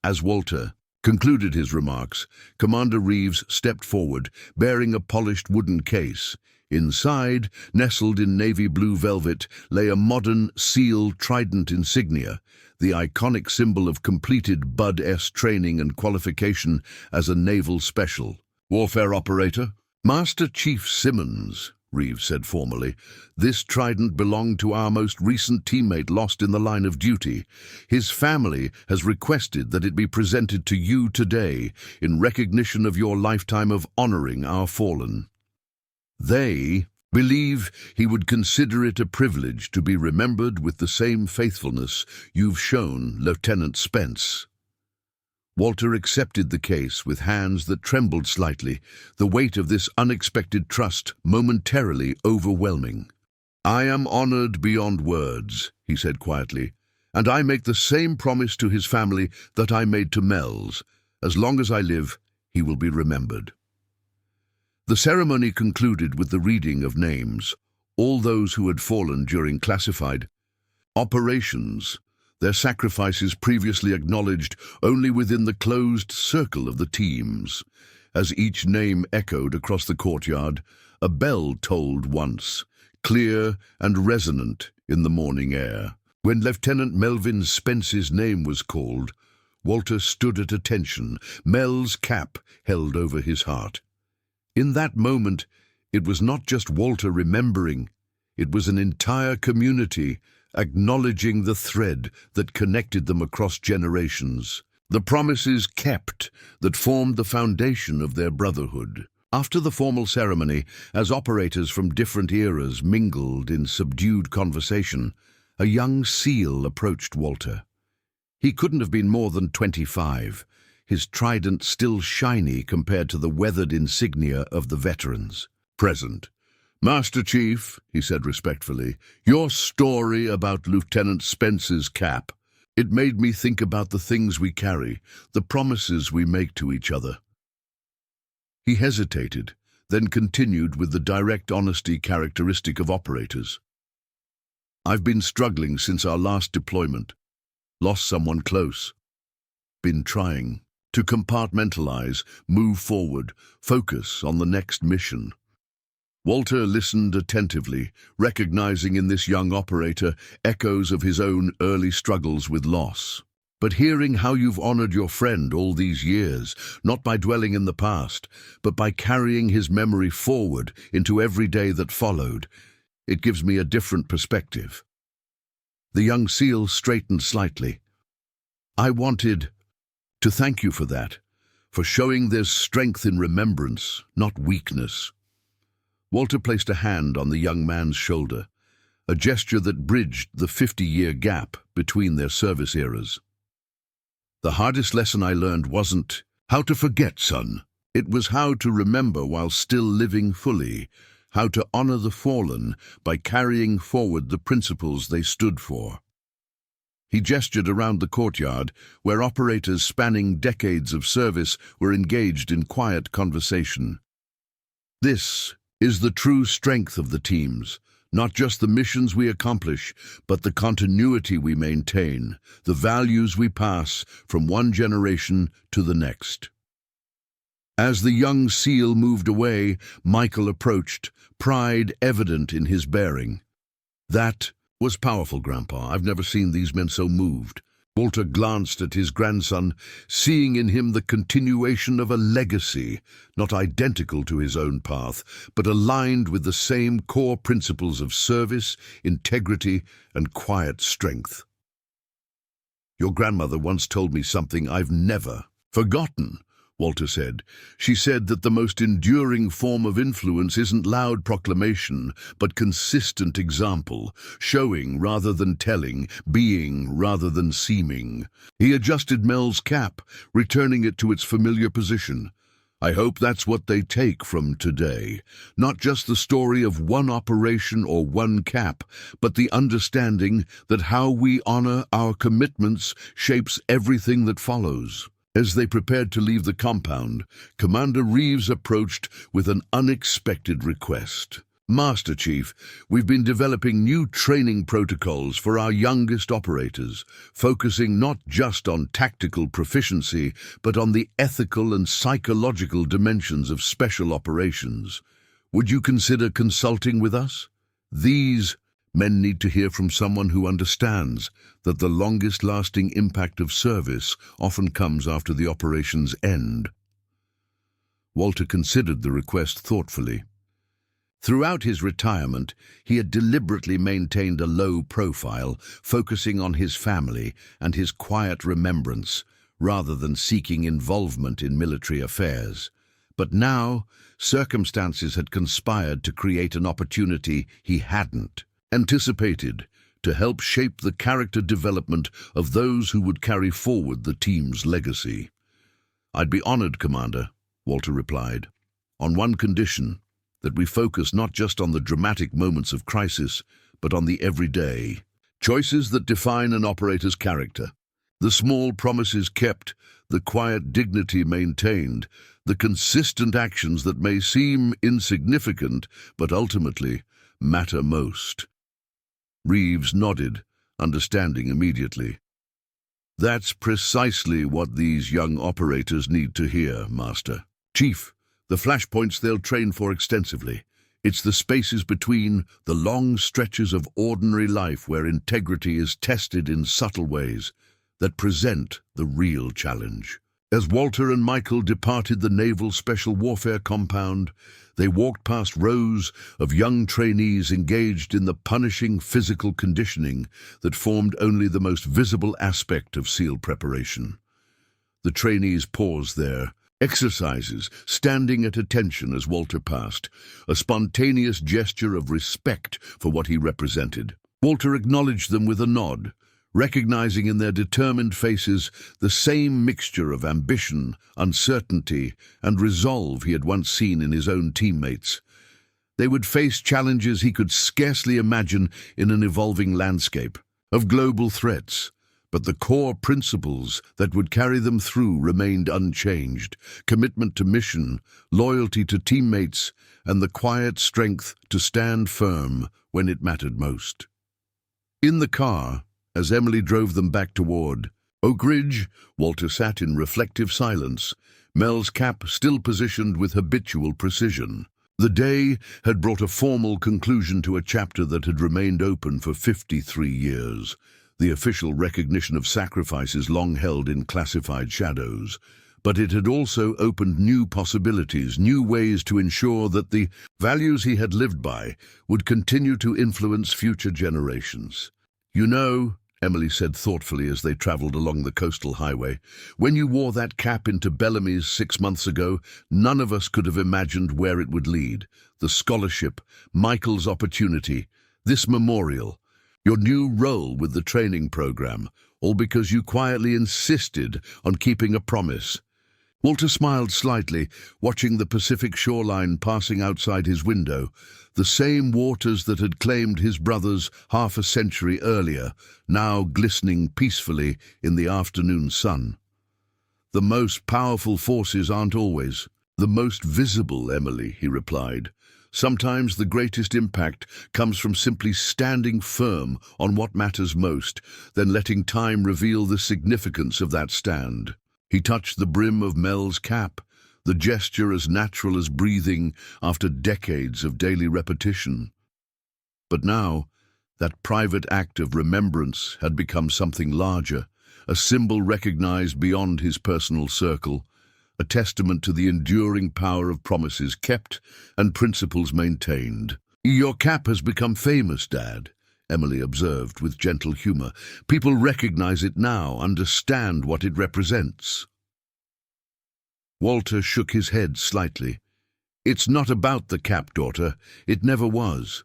As Walter concluded his remarks, Commander Reeves stepped forward, bearing a polished wooden case. Inside, nestled in navy blue velvet, lay a modern seal trident insignia, the iconic symbol of completed Bud-S training and qualification as a naval special. "Warfare operator?" "Master Chief Simmons," Reeves said formally. "This trident belonged to our most recent teammate lost in the line of duty. His family has requested that it be presented to you today in recognition of your lifetime of honoring our fallen. They believe he would consider it a privilege to be remembered with the same faithfulness you've shown, Lieutenant Spence." Walter accepted the case with hands that trembled slightly, the weight of this unexpected trust momentarily overwhelming. "I am honored beyond words," he said quietly, "and I make the same promise to his family that I made to Mel's. As long as I live, he will be remembered." The ceremony concluded with the reading of names, all those who had fallen during classified operations, their sacrifices previously acknowledged only within the closed circle of the teams. As each name echoed across the courtyard, a bell tolled once, clear and resonant in the morning air. When Lieutenant Melvin Spence's name was called, Walter stood at attention, Mel's cap held over his heart. In that moment, it was not just Walter remembering, it was an entire community acknowledging the thread that connected them across generations, the promises kept that formed the foundation of their brotherhood. After the formal ceremony, as operators from different eras mingled in subdued conversation, a young SEAL approached Walter. He couldn't have been more than 25, his trident still shiny compared to the weathered insignia of the veterans. Present. "Master Chief," he said respectfully, "your story about Lieutenant Spence's cap, it made me think about the things we carry, the promises we make to each other." He hesitated, then continued with the direct honesty characteristic of operators. "I've been struggling since our last deployment. Lost someone close. Been trying to compartmentalize, move forward, focus on the next mission." Walter listened attentively, recognizing in this young operator echoes of his own early struggles with loss. "But hearing how you've honored your friend all these years, not by dwelling in the past, but by carrying his memory forward into every day that followed, it gives me a different perspective." The young SEAL straightened slightly. "I wanted to thank you for that, for showing there's strength in remembrance, not weakness." Walter placed a hand on the young man's shoulder, a gesture that bridged the 50-year gap between their service eras. "The hardest lesson I learned wasn't how to forget, son. It was how to remember while still living fully, how to honor the fallen by carrying forward the principles they stood for." He gestured around the courtyard, where operators spanning decades of service were engaged in quiet conversation. "This is the true strength of the teams, not just the missions we accomplish, but the continuity we maintain, the values we pass from one generation to the next." As the young SEAL moved away, Michael approached, pride evident in his bearing. "That was powerful, Grandpa. I've never seen these men so moved." Walter glanced at his grandson, seeing in him the continuation of a legacy, not identical to his own path, but aligned with the same core principles of service, integrity, and quiet strength. "Your grandmother once told me something I've never forgotten," Walter said. "She said that the most enduring form of influence isn't loud proclamation, but consistent example, showing rather than telling, being rather than seeming." He adjusted Mel's cap, returning it to its familiar position. "I hope that's what they take from today. Not just the story of one operation or one cap, but the understanding that how we honor our commitments shapes everything that follows." As they prepared to leave the compound, Commander Reeves approached with an unexpected request. "Master Chief, we've been developing new training protocols for our youngest operators, focusing not just on tactical proficiency, but on the ethical and psychological dimensions of special operations. Would you consider consulting with us? These men need to hear from someone who understands that the longest-lasting impact of service often comes after the operation's end." Walter considered the request thoughtfully. Throughout his retirement, he had deliberately maintained a low profile, focusing on his family and his quiet remembrance, rather than seeking involvement in military affairs. But now, circumstances had conspired to create an opportunity he hadn't anticipated to help shape the character development of those who would carry forward the team's legacy. "I'd be honored, Commander," Walter replied, "on one condition, that we focus not just on the dramatic moments of crisis, but on the everyday choices that define an operator's character. The small promises kept, the quiet dignity maintained, the consistent actions that may seem insignificant but ultimately matter most. Reeves nodded, understanding immediately. That's precisely what these young operators need to hear, Master. Chief, the flashpoints they'll train for extensively. It's the spaces between, the long stretches of ordinary life where integrity is tested in subtle ways, that present the real challenge. As Walter and Michael departed the Naval Special Warfare Compound, they walked past rows of young trainees engaged in the punishing physical conditioning that formed only the most visible aspect of SEAL preparation. The trainees paused there, exercises, standing at attention as Walter passed, a spontaneous gesture of respect for what he represented. Walter acknowledged them with a nod, recognizing in their determined faces the same mixture of ambition, uncertainty, and resolve he had once seen in his own teammates. They would face challenges he could scarcely imagine in an evolving landscape of global threats, but the core principles that would carry them through remained unchanged: commitment to mission, loyalty to teammates, and the quiet strength to stand firm when it mattered most. In the car, as Emily drove them back toward Oakridge, Walter sat in reflective silence, Mel's cap still positioned with habitual precision. The day had brought a formal conclusion to a chapter that had remained open for 53 years, the official recognition of sacrifices long held in classified shadows. But it had also opened new possibilities, new ways to ensure that the values he had lived by would continue to influence future generations. "You know," Emily said thoughtfully as they traveled along the coastal highway, "when you wore that cap into Bellamy's 6 months ago, none of us could have imagined where it would lead. The scholarship, Michael's opportunity, this memorial, your new role with the training program, all because you quietly insisted on keeping a promise." Walter smiled slightly, watching the Pacific shoreline passing outside his window, the same waters that had claimed his brothers half a century earlier, now glistening peacefully in the afternoon sun. "The most powerful forces aren't always the most visible, Emily," he replied. "Sometimes the greatest impact comes from simply standing firm on what matters most, then letting time reveal the significance of that stand." He touched the brim of Mel's cap, the gesture as natural as breathing after decades of daily repetition. But now, that private act of remembrance had become something larger, a symbol recognized beyond his personal circle, a testament to the enduring power of promises kept and principles maintained. "Your cap has become famous, Dad," Emily observed with gentle humor. "People recognize it now, understand what it represents." Walter shook his head slightly. "It's not about the cap, daughter. It never was.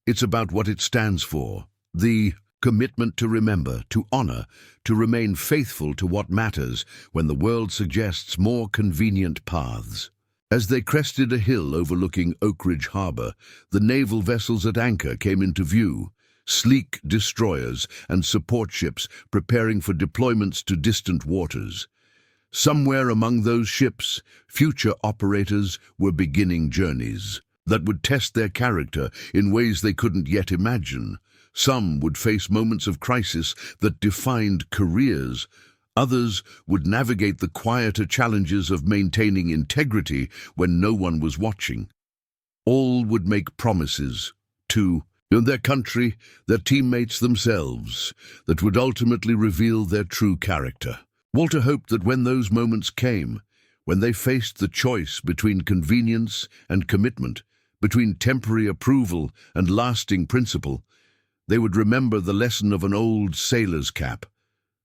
It's about what it stands for. The commitment to remember, to honor, to remain faithful to what matters when the world suggests more convenient paths." As they crested a hill overlooking Oakridge Harbor, the naval vessels at anchor came into view, sleek destroyers and support ships preparing for deployments to distant waters. Somewhere among those ships, future operators were beginning journeys that would test their character in ways they couldn't yet imagine. Some would face moments of crisis that defined careers. Others would navigate the quieter challenges of maintaining integrity when no one was watching. All would make promises to their country, their teammates themselves, that would ultimately reveal their true character. Walter hoped that when those moments came, when they faced the choice between convenience and commitment, between temporary approval and lasting principle, they would remember the lesson of an old sailor's cap,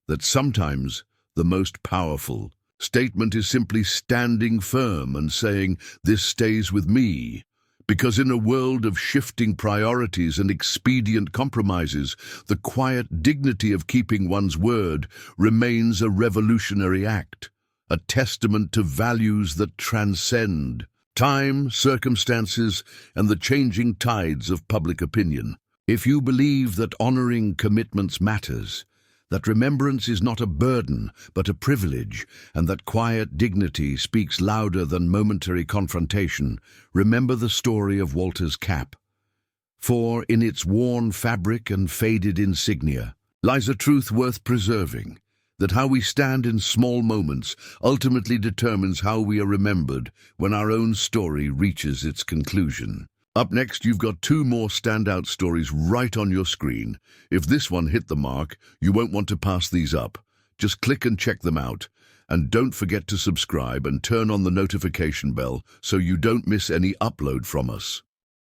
that sometimes the most powerful statement is simply standing firm and saying, "This stays with me." Because in a world of shifting priorities and expedient compromises, the quiet dignity of keeping one's word remains a revolutionary act, a testament to values that transcend time, circumstances, and the changing tides of public opinion. If you believe that honoring commitments matters, that remembrance is not a burden, but a privilege, and that quiet dignity speaks louder than momentary confrontation, remember the story of Walter's cap. For in its worn fabric and faded insignia lies a truth worth preserving, that how we stand in small moments ultimately determines how we are remembered when our own story reaches its conclusion. Up next, you've got two more standout stories right on your screen. If this one hit the mark, you won't want to pass these up. Just click and check them out. And don't forget to subscribe and turn on the notification bell so you don't miss any upload from us.